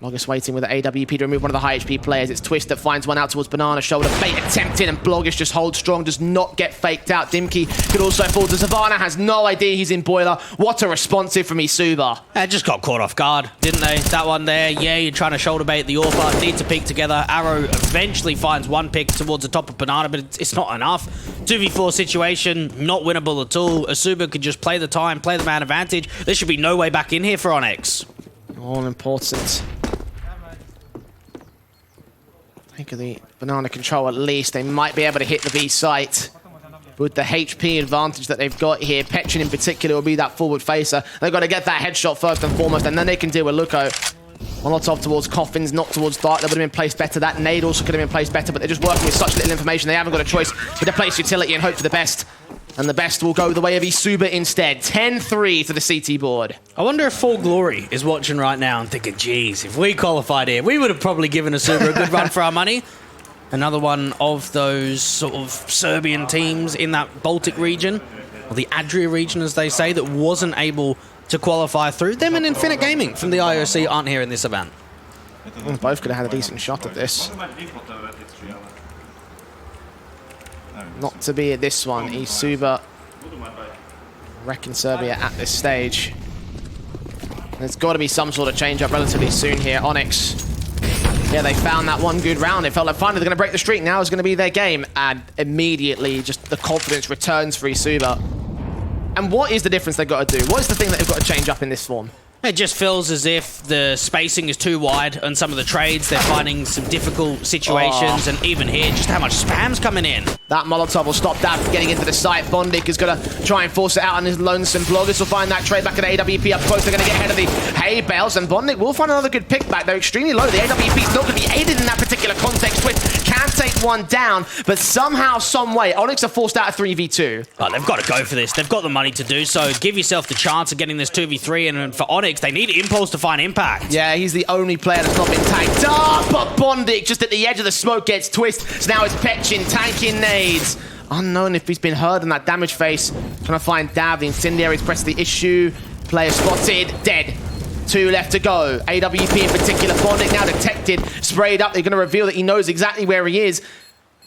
Bloggers waiting with the AWP to remove one of the high HP players. It's Twist that finds one out towards Banana. Shoulder bait attempted, and Bloggers just holds strong, does not get faked out. Dimkey could also fall to Savannah, has no idea he's in Boiler. What a responsive from ESUBA. Just got caught off guard, didn't they? That one there, yeah, you're trying to shoulder bait the Orpha, need to peek together. Arrow eventually finds one pick towards the top of Banana, but it's not enough. 2v4 situation, not winnable at all. ESUBA could just play the time, play the man advantage. There should be no way back in here for ONYX. All important. Think of the Banana control at least. They might be able to hit the B site with the HP advantage that they've got here. Petchin in particular will be that forward facer. They've got to get that headshot first and foremost, and then they can deal with Luco. Molotov towards Coffins, not towards Dark. That would have been placed better. That nade also could have been placed better, but they're just working with such little information. They haven't got a choice but to place utility and hope for the best. And the best will go the way of ESUBA instead. 10-3 to the CT board. I wonder if Full Glory is watching right now and thinking, geez, if we qualified here, we would have probably given ESUBA a good run for our money. Another one of those sort of Serbian teams in that Baltic region, or the Adria region as they say, that wasn't able to qualify through. Them and Infinite Gaming from the IOC aren't here in this event. Well, both could have had a decent shot at this. Not to be at this one. ESUBA reckon Serbia at this stage. There's got to be some sort of change up relatively soon here. ONYX, yeah, they found that one good round. It felt like finally they're going to break the streak. Now is going to be their game. And immediately, just the confidence returns for ESUBA. And what is the difference they've got to do? What is the thing that they've got to change up in this form? It just feels as if the spacing is too wide on some of the trades. They're finding some difficult situations, and even here, just how much spam's coming in. That Molotov will stop that from getting into the site. Bondik is going to try and force it out on his lonesome. Bloggers will find that trade back at AWP up close. They're going to get ahead of the hay bales, and Bondik will find another good pick back. They're extremely low. The AWP is not going to be aided in that particular context. Twist can take one down, but somehow, some way, ONYX are forced out of 3v2. Oh, they've got to go for this. They've got the money to do so. Give yourself the chance of getting this 2v3, and for ONYX, they need Impulse to find impact. Yeah, he's the only player that's not been tagged up, but Bondik just at the edge of the smoke gets Twist. So now it's Petchin tanking nades. Unknown if he's been heard in that damage face. Trying to find Dav. The incendiary's pressed the issue. Player spotted. Dead. 2 left to go. AWP in particular. Bondik now detected. Sprayed up. They're going to reveal that he knows exactly where he is.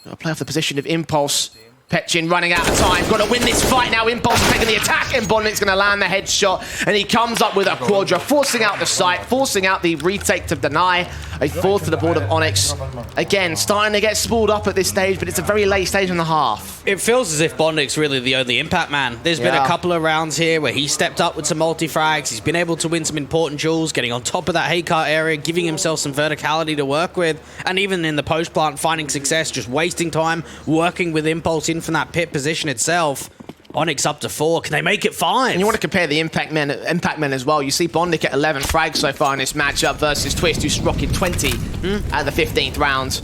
Got to play off the position of Impulse. Petchin running out of time. Got to win this fight now. Impulse is taking the attack, and Bondik's going to land the headshot. And he comes up with a quadra, forcing out the site, forcing out the retake to deny. A fourth to the board of ONYX. Again, starting to get spooled up at this stage, but it's a very late stage in the half. It feels as if Bondik's really the only impact man. There's been a couple of rounds here where he stepped up with some multi-frags. He's been able to win some important duels, getting on top of that haycart area, giving himself some verticality to work with. And even in the post-plant, finding success, just wasting time, working with Impulse in from that pit position itself. ONYX up to 4. Can they make it 5? And you want to compare the impact men as well. You see Bondik at 11 frags so far in this matchup versus Twist, who's rocking 20 at the 15th round.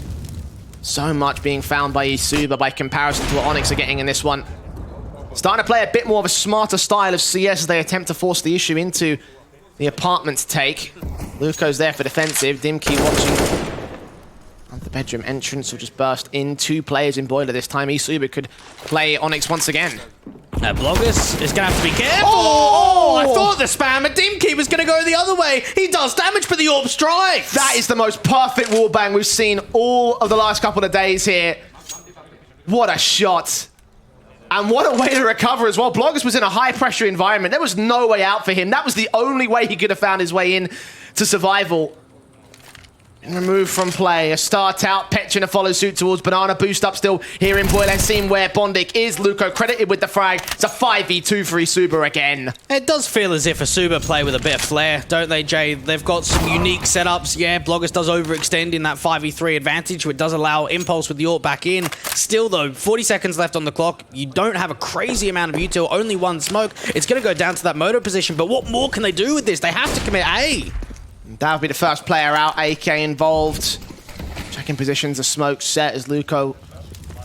So much being found by ESUBA by comparison to what ONYX are getting in this one. Starting to play a bit more of a smarter style of CS as they attempt to force the issue into the apartment's take. Luco's there for defensive. Dimkey watching. The bedroom entrance will just burst in. 2 players in Boiler this time. ESUBA could play ONYX once again. Bloggers is going to have to be careful. Oh, I thought the spam at Dimkey was going to go the other way. He does damage, but the orb strikes. That is the most perfect wallbang we've seen all of the last couple of days here. What a shot. And what a way to recover as well. Bloggers was in a high-pressure environment. There was no way out for him. That was the only way he could have found his way in to survival. Removed from play. A start out. Petchin a follow suit towards Banana. Boost up still here in Boiler. Seen where Bondik is. Luco credited with the frag. It's a 5v2 for ESUBA again. It does feel as if ESUBA play with a bit of flair, don't they, Jay? They've got some unique setups. Yeah, Bloggers does overextend in that 5v3 advantage, which does allow Impulse with the ult back in. Still, though, 40 seconds left on the clock. You don't have a crazy amount of util, only one smoke. It's going to go down to that moto position, but what more can they do with this? They have to commit A. That'll be the first player out. AK involved. Checking positions. A smoke set as Luco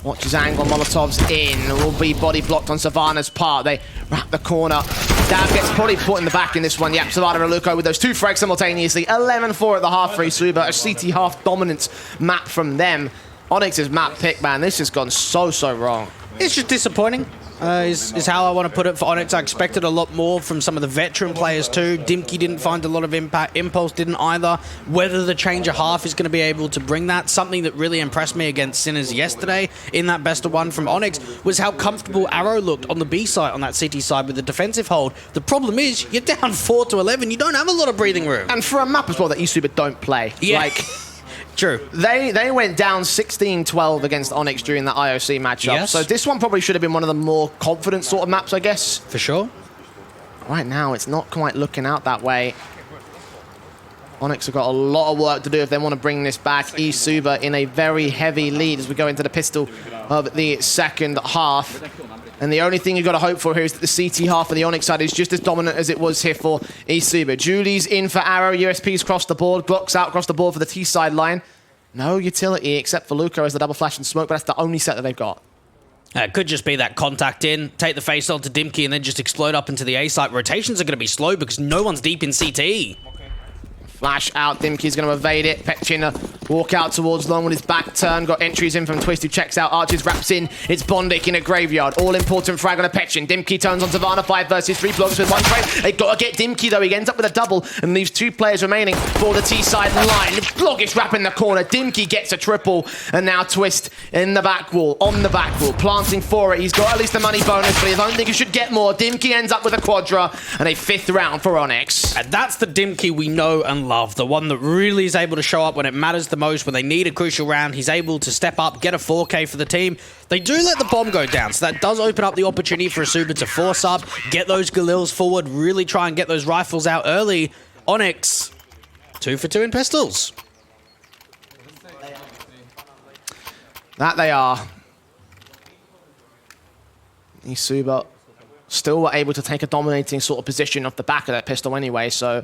watches angle. Molotov's in. Will be body blocked on Savannah's part. They wrap the corner. Dav gets probably put in the back in this one. Yep, Savannah and Luco with those two frags simultaneously. 11-4 at the half for ESUBA. A CT half dominance map from them. ONYX's map pick, man. This has gone so wrong. It's just disappointing. Is how I want to put it for ONYX. I expected a lot more from some of the veteran players too. Dimki didn't find a lot of impact. Impulse didn't either. Whether the change of half is going to be able to bring that. Something that really impressed me against Sinners yesterday in that best of one from ONYX was how comfortable Arrow looked on the B side, on that CT side with the defensive hold. The problem is you're down 4-11. You don't have a lot of breathing room. And for a map as well that ESUBA don't play. Yeah. Like, true. They went down 16-12 against ONYX during the IOC matchup. Yes. So this one probably should have been one of the more confident sort of maps, I guess. For sure. Right now, it's not quite looking out that way. ONYX have got a lot of work to do if they want to bring this back. ESUBA in a very heavy lead as we go into the pistol of the second half. And the only thing you've got to hope for here is that the CT half of the ONYX side is just as dominant as it was here for ESUBA. Julie's in for Arrow. USP's across the board. Glock's out across the board for the T side line. No utility except for Luco as the double flash and smoke, but that's the only set that they've got. It could just be that contact in, take the face on to Dimki, and then just explode up into the A site. Rotations are going to be slow because no one's deep in CT. Flash out, Dimki's going to evade it. Petchin walk out towards Long with his back turn. Got entries in from Twist, who checks out. Archers wraps in. It's Bondik in a graveyard. All important frag on a Petchin. Dimki turns on Savannah. 5 versus 3 blocks with one frame. They got to get Dimki though. He ends up with a double and leaves 2 players remaining for the T side line. Bloggish wrap in the corner. Dimki gets a triple. And now Twist in the back wall. On the back wall. Planting for it. He's got at least the money bonus, but I don't think he should get more. Dimki ends up with a quadra and a 5th round for ONYX. And that's the Dimki we know and love. The one that really is able to show up when it matters the most, when they need a crucial round. He's able to step up, get a 4K for the team. They do let the bomb go down, so that does open up the opportunity for ESUBA to force up, get those Galils forward, really try and get those rifles out early. ONYX, 2 for 2 in pistols. That they are. ESUBA still were able to take a dominating sort of position off the back of that pistol anyway, so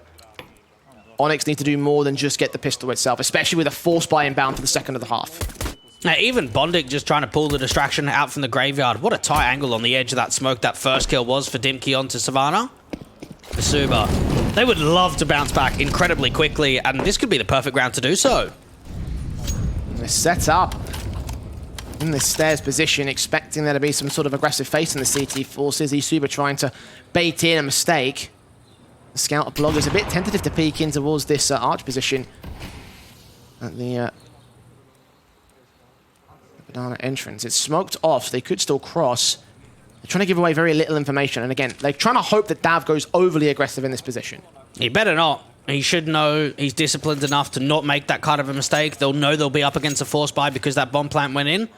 ONYX need to do more than just get the pistol itself, especially with a force buy inbound for the second of the half. Now, even Bondik just trying to pull the distraction out from the graveyard. What a tight angle on the edge of that smoke that first kill was for Dimki onto Savannah. ESUBA, they would love to bounce back incredibly quickly, and this could be the perfect round to do so. They're set up in this stairs position, expecting there to be some sort of aggressive face in the CT forces. ESUBA trying to bait in a mistake. The scout of Blogger's a bit tentative to peek in towards this arch position at the banana entrance. It's smoked off, so they could still cross. They're trying to give away very little information, and again, they're trying to hope that Dav goes overly aggressive in this position. He better not. He should know he's disciplined enough to not make that kind of a mistake. They'll know they'll be up against a force buy because that bomb plant went in.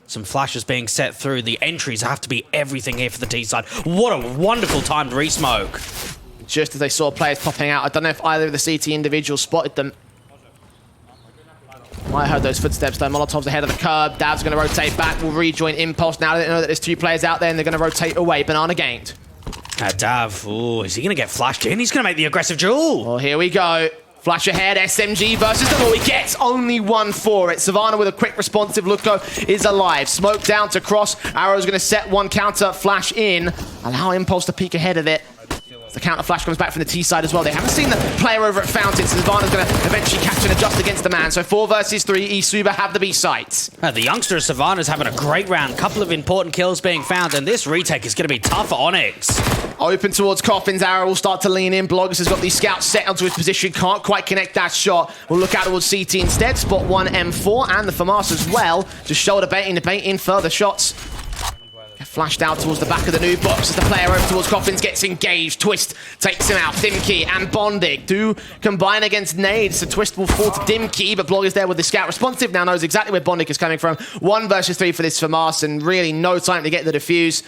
Some flashes being set through. The entries have to be everything here for the T side. What a wonderful timed re-smoke. Just as they saw players popping out, I don't know if either of the CT individuals spotted them. Might have heard those footsteps though. Molotov's ahead of the curb. Dav's going to rotate back. Will rejoin Impulse now that they know that there's 2 players out there and they're going to rotate away. Banana gained. Dav, ooh, is he going to get flashed in? He's going to make the aggressive duel. Well, here we go. Flash ahead, SMG versus them all. He gets only 1 for it. Savannah with a quick responsive. Luco is alive. Smoke down to cross. Arrow's going to set 1 counter. Flash in. Allow Impulse to peek ahead of it. The counter flash comes back from the T side as well. They haven't seen the player over at Fountain, so Savannah's going to eventually catch and adjust against the man. So 4 versus 3, ESUBA have the B sites. The youngster of Savannah's having a great round. Couple of important kills being found, and this retake is going to be tough for ONYX. Open towards Coffins. Arrow will start to lean in. Bloggers has got these scouts set onto his position. Can't quite connect that shot. We'll look out towards CT instead. Spot 1 M4 and the FAMAS as well. Just shoulder baiting to bait in further shots. Flashed out towards the back of the new box as the player over towards Coffins gets engaged. Twist takes him out. Dimkey and Bondik do combine against Nade, so Twist will fall to Dimkey, but Blog is there with the scout responsive, now knows exactly where Bondik is coming from. 1 versus 3 for this FAMAS, and really no time to get the defuse.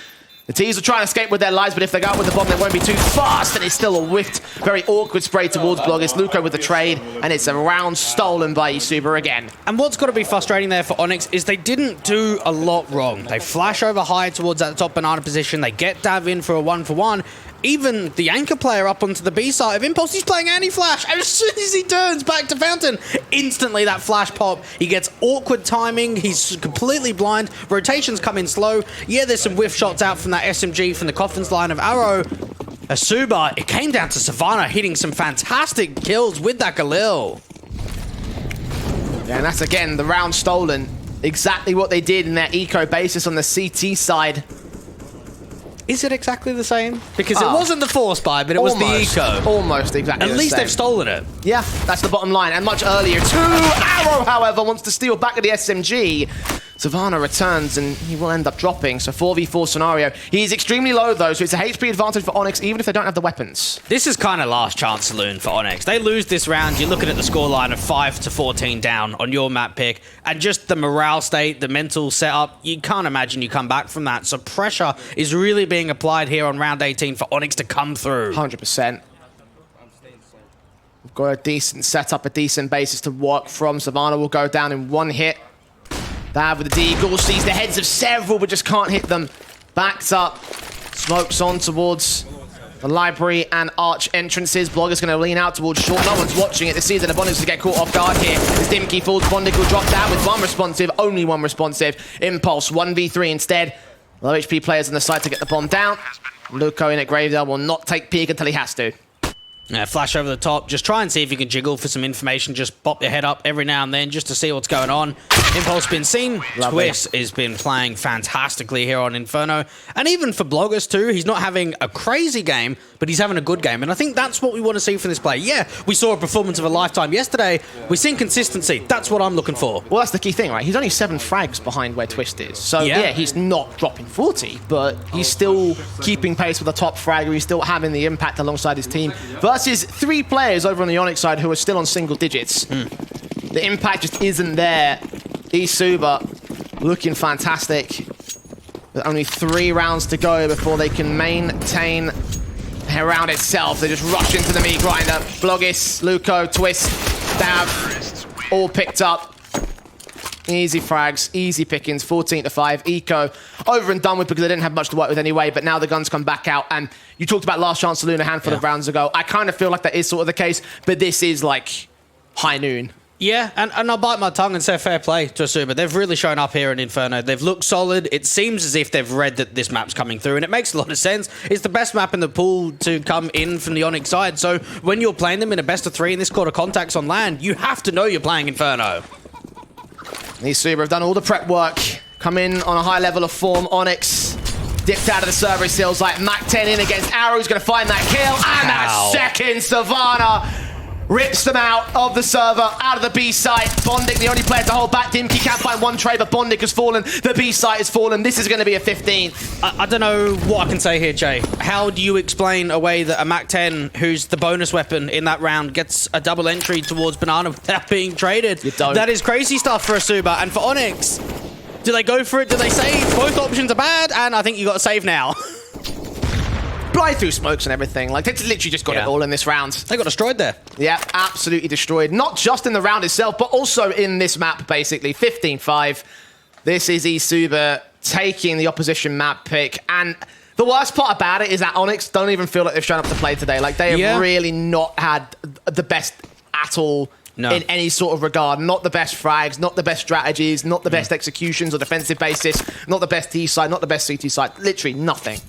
The T's will try and escape with their lives, but if they go out with the bomb, they won't be too fast, and it's still a whiffed, very awkward spray towards Blog. It's Luco with the trade, and it's a round stolen by ESUBA again. And what's got to be frustrating there for ONYX is they didn't do a lot wrong. They flash over high towards that top banana position, they get Dav in for a 1-for-1. Even the anchor player up onto the B side of Impulse, he's playing anti-flash. As soon as he turns back to Fountain, instantly that flash pop, he gets awkward timing, he's completely blind, rotations come in slow. Yeah, there's some whiff shots out from that SMG from the Coffins line of Arrow. ESUBA, it came down to Savannah hitting some fantastic kills with that Galil. Yeah, and that's again the round stolen. Exactly what they did in their eco basis on the CT side. Is it exactly the same? Because it wasn't the force buy, but it was the eco. Almost exactly At the least same. they've stolen it. Yeah, that's the bottom line. And much earlier, too. Arrow, however, wants to steal back at the SMG. Savannah returns, and he will end up dropping. So 4v4 scenario. He's extremely low, though, so it's a HP advantage for ONYX, even if they don't have the weapons. This is kind of last chance saloon for ONYX. They lose this round, you're looking at the scoreline of 5-14 down on your map pick, and just the morale state, the mental setup, you can't imagine you come back from that. So pressure is really being applied here on round 18 for ONYX to come through. 100%. We've got a decent setup, a decent basis to work from. Savannah will go down in 1 hit. Dav with the Deagle sees the heads of several, but just can't hit them. Backs up, smokes on towards the library and arch entrances. Blogger's going to lean out towards short. No one's watching it. The season of Bondik to get caught off guard here. As Dimkey falls, Bondik will drop down with 1 responsive, only 1 responsive. Impulse, 1v3 instead. Low HP players on the side to get the bomb down. Luco in at Graveyard will not take peek until he has to. Yeah, flash over the top. Just try and see if you can jiggle for some information. Just pop your head up every now and then just to see what's going on. Impulse been seen. Lovely. Twist has been playing fantastically here on Inferno. And even for Bloggers too, he's not having a crazy game, but he's having a good game. And I think that's what we want to see from this player. Yeah, we saw a performance of a lifetime yesterday. We've seen consistency. That's what I'm looking for. Well, that's the key thing, right? He's only 7 frags behind where Twist is. So, yeah, he's not dropping 40, but he's still keeping pace with the top fragger. He's still having the impact alongside his team. Versus 3 players over on the ONYX side who are still on single digits. The impact just isn't there. ESUBA looking fantastic. With only 3 rounds to go before they can maintain their round itself. They just rush into the meat grinder. Blogis, Luco, Twist, Dav, all picked up. Easy frags, easy pickings, 14-5. Eco over and done with because they didn't have much to work with anyway, but now the guns come back out. And you talked about last chance saloon a handful of rounds ago. I kind of feel like that is sort of the case, but this is like high noon. Yeah, and I'll bite my tongue and say fair play to ESUBA. They've really shown up here in Inferno. They've looked solid. It seems as if they've read that this map's coming through, and it makes a lot of sense. It's the best map in the pool to come in from the ONYX side, so when you're playing them in a best of 3 in this quarter contacts on land, you have to know you're playing Inferno. ESUBA have done all the prep work. Come in on a high level of form. ONYX dipped out of the server seals like Mac 10 in against Arrow. He's going to find that kill. And that second, Savannah rips them out of the server, out of the B site. Bondik, the only player to hold back. Dimkey can't find 1 trade, but Bondik has fallen. The B site has fallen. This is going to be a 15. I don't know what I can say here, Jay. How do you explain away that a Mac 10, who's the bonus weapon in that round, gets a double entry towards Banana without being traded? You don't. That is crazy stuff for ESUBA. And for ONYX, do they go for it? Do they save? Both options are bad, and I think you got to save now. Blind through smokes and everything. Like, they literally just got it all in this round. They got destroyed there. Yeah, absolutely destroyed. Not just in the round itself, but also in this map, basically. 15-5. This is ESUBA taking the opposition map pick. And the worst part about it is that ONYX don't even feel like they've shown up to play today. Like, they have really not had the best at all in any sort of regard. Not the best frags, not the best strategies, not the best executions or defensive basis, not the best T side, not the best CT side. Literally nothing.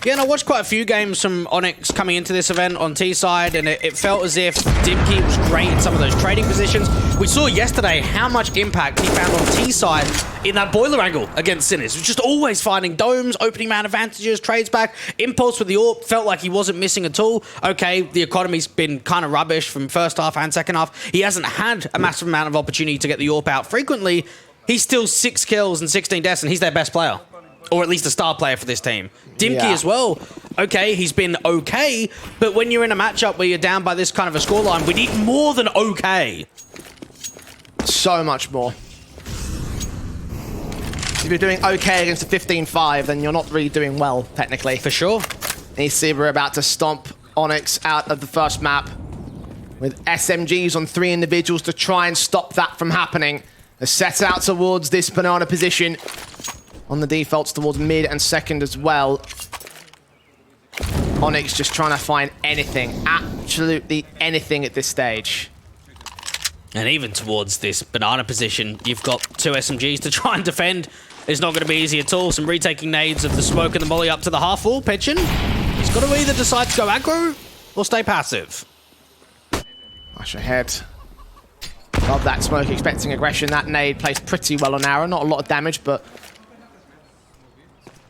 Yeah, and I watched quite a few games from ONYX coming into this event on T side, and it felt as if Dimkey was great in some of those trading positions. We saw yesterday how much impact he found on T side in that boiler angle against Sinners. He was just always finding domes, opening man advantages, trades back. Impulse with the AWP felt like he wasn't missing at all. Okay, the economy's been kind of rubbish from first half and second half. He hasn't had a massive amount of opportunity to get the AWP out frequently. He's still 6 kills and 16 deaths, and he's their best player. or at least a star player for this team. Dimki Yeah. as well. Okay, he's been okay, but when you're in a matchup where you're down by this kind of a scoreline, we need more than okay. So much more. If you're doing okay against a 15-5, then you're not really doing well, technically. For sure. ESUBA are about to stomp ONYX out of the first map with SMGs on 3 individuals to try and stop that from happening. They're set out towards this banana position on the defaults towards mid and second as well. ONYX just trying to find anything, absolutely anything at this stage. And even towards this banana position, you've got 2 SMGs to try and defend. It's not going to be easy at all. Some retaking nades of the smoke and the molly up to the half wall. Pitchin, he's got to either decide to go aggro or stay passive. Rush ahead. Love that smoke, expecting aggression. That nade placed pretty well on Arrow. Not a lot of damage, but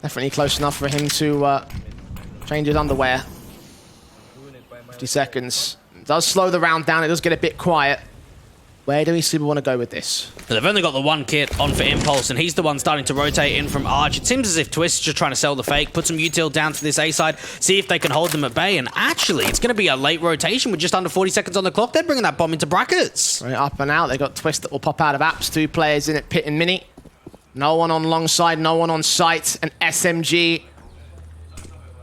definitely close enough for him to change his underwear. 50 seconds. It does slow the round down. It does get a bit quiet. Where do ESUBA want to go with this? But they've only got the one kit on for Impulse, and he's the one starting to rotate in from Arch. It seems as if Twist is just trying to sell the fake, put some util down to this A side, see if they can hold them at bay, and actually, it's going to be a late rotation with just under 40 seconds on the clock. They're bringing that bomb into brackets. Right up and out. They got Twist that will pop out of apps. 2 players in at Pit and Mini. No one on long side, no one on site. An SMG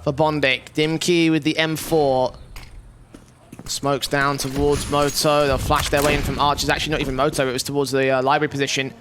for Bondic. Dimki with the M4. Smokes down towards Moto. They'll flash their way in from Arch. It's actually not even Moto. It was towards the library position.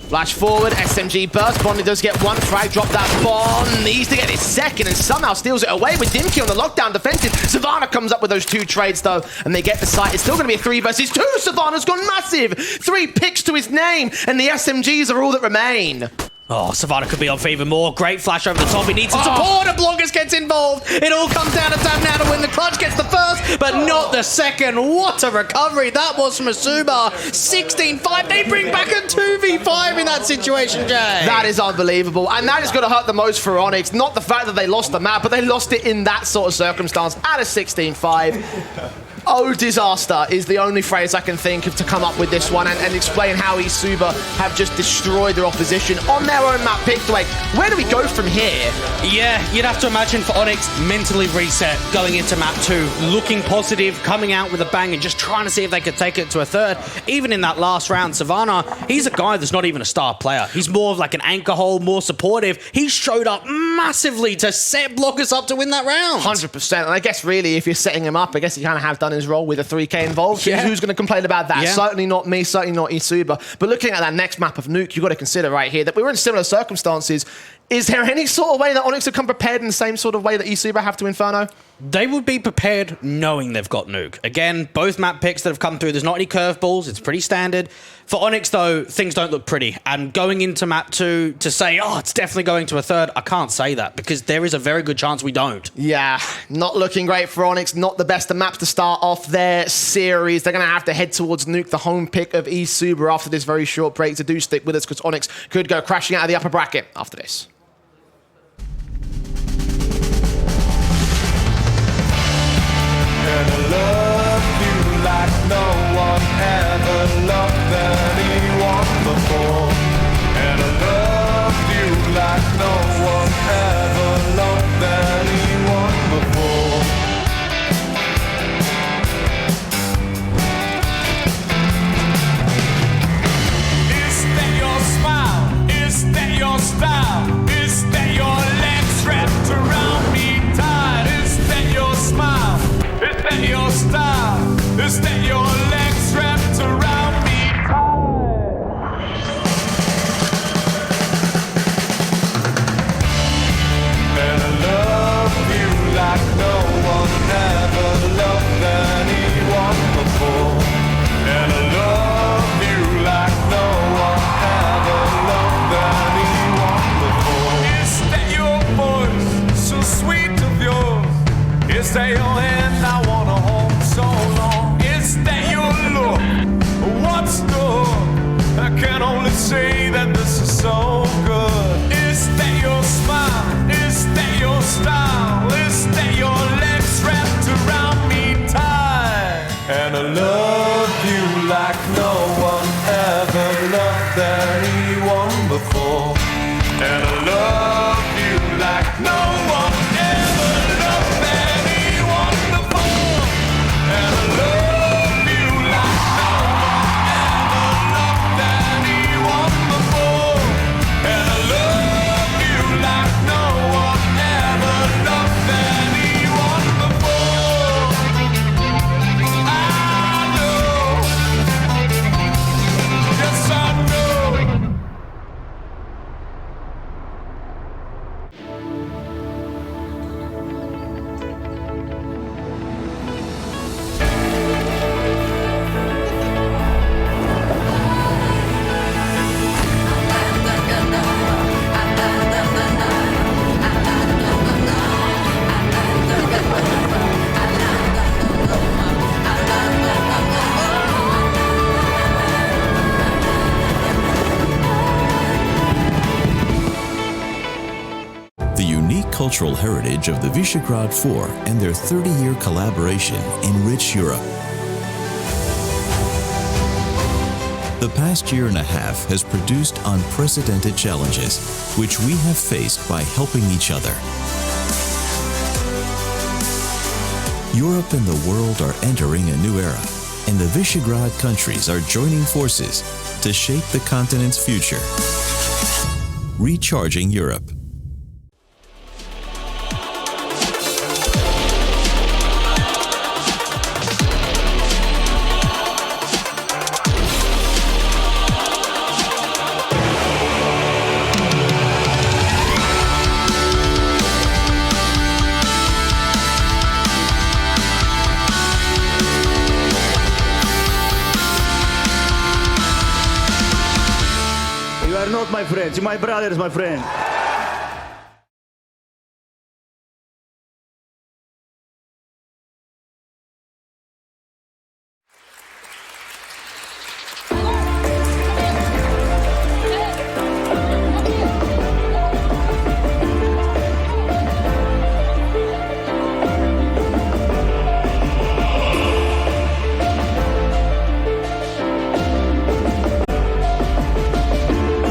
Flash forward. SMG burst. Bondi does get 1 frag. Drop that bomb. Needs to get his second and somehow steals it away with Dimki on the lockdown defensive. Savannah comes up with those 2 trades though, and they get the site. It's still going to be a 3 versus 2. Savannah's gone massive. 3 picks to his name, and the SMGs are all that remain. Oh, Savannah could be on for even more. Great flash over the top. He needs some support, and Blankas gets involved. It all comes down to Tam now to win the clutch. Gets the first, but not the second. What a recovery that was from ESUBA. 16-5. They bring back a 2v5 in that situation, Jay. That is unbelievable, and that is going to hurt the most for ONYX. Not the fact that they lost the map, but they lost it in that sort of circumstance at a 16-5. Oh, disaster is the only phrase I can think of to come up with this one and explain how ESUBA have just destroyed their opposition on their own map pick. Like, where do we go from here? Yeah, you'd have to imagine for ONYX mentally reset going into map 2, looking positive, coming out with a bang and just trying to see if they could take it to a third. Even in that last round, Savannah, he's a guy that's not even a star player. He's more of like an anchor hold, more supportive. He showed up massively to set Blankas up to win that round. 100%. And I guess really, if you're setting him up, I guess he kind of have done his role with a 3k involved. Yeah. Who's going to complain about that? Yeah. Certainly not me, certainly not ESUBA. But looking at that next map of Nuke, you've got to consider right here that we were in similar circumstances. Is there any sort of way that ONYX have come prepared in the same sort of way that ESUBA have to Inferno? They would be prepared knowing they've got Nuke. Again, both map picks that have come through, there's not any curveballs. It's pretty standard. For ONYX, though, things don't look pretty. And going into map 2 to say, oh, it's definitely going to a third, I can't say that because there is a very good chance we don't. Yeah, not looking great for ONYX. Not the best of maps to start off their series. They're going to have to head towards Nuke, the home pick of ESUBA after this very short break. So do stick with us because ONYX could go crashing out of the upper bracket after this. And I love you like no one ever loved anyone before. And I love you like no one ever loved anyone before. Is that your smile? Is that your style? Is that your legs wrapped around me tight? Is that your smile? Is that your style? Is that your legs wrapped around me and I love you like no one ever loved anyone before. And I love you like no one ever loved anyone before. Is that your voice, so sweet of yours? Is that your hand I wanna hold so long? Is that your look? What's good? I can only say that this is so good. Is that your smile? Is that your style? Is that your legs wrapped around me tight? And I love you like no one ever loved anyone before. And I love you like no one ever loved anyone before. And I love you like no one ever loved anyone before. And I love you like no one ever loved anyone before. I know, yes I know. The unique cultural heritage of the Visegrad Four and their 30-year collaboration enrich Europe. The past year and a half has produced unprecedented challenges, which we have faced by helping each other. Europe and the world are entering a new era, and the Visegrad countries are joining forces to shape the continent's future. Recharging Europe. You are not my friends, you're my brothers, my friend.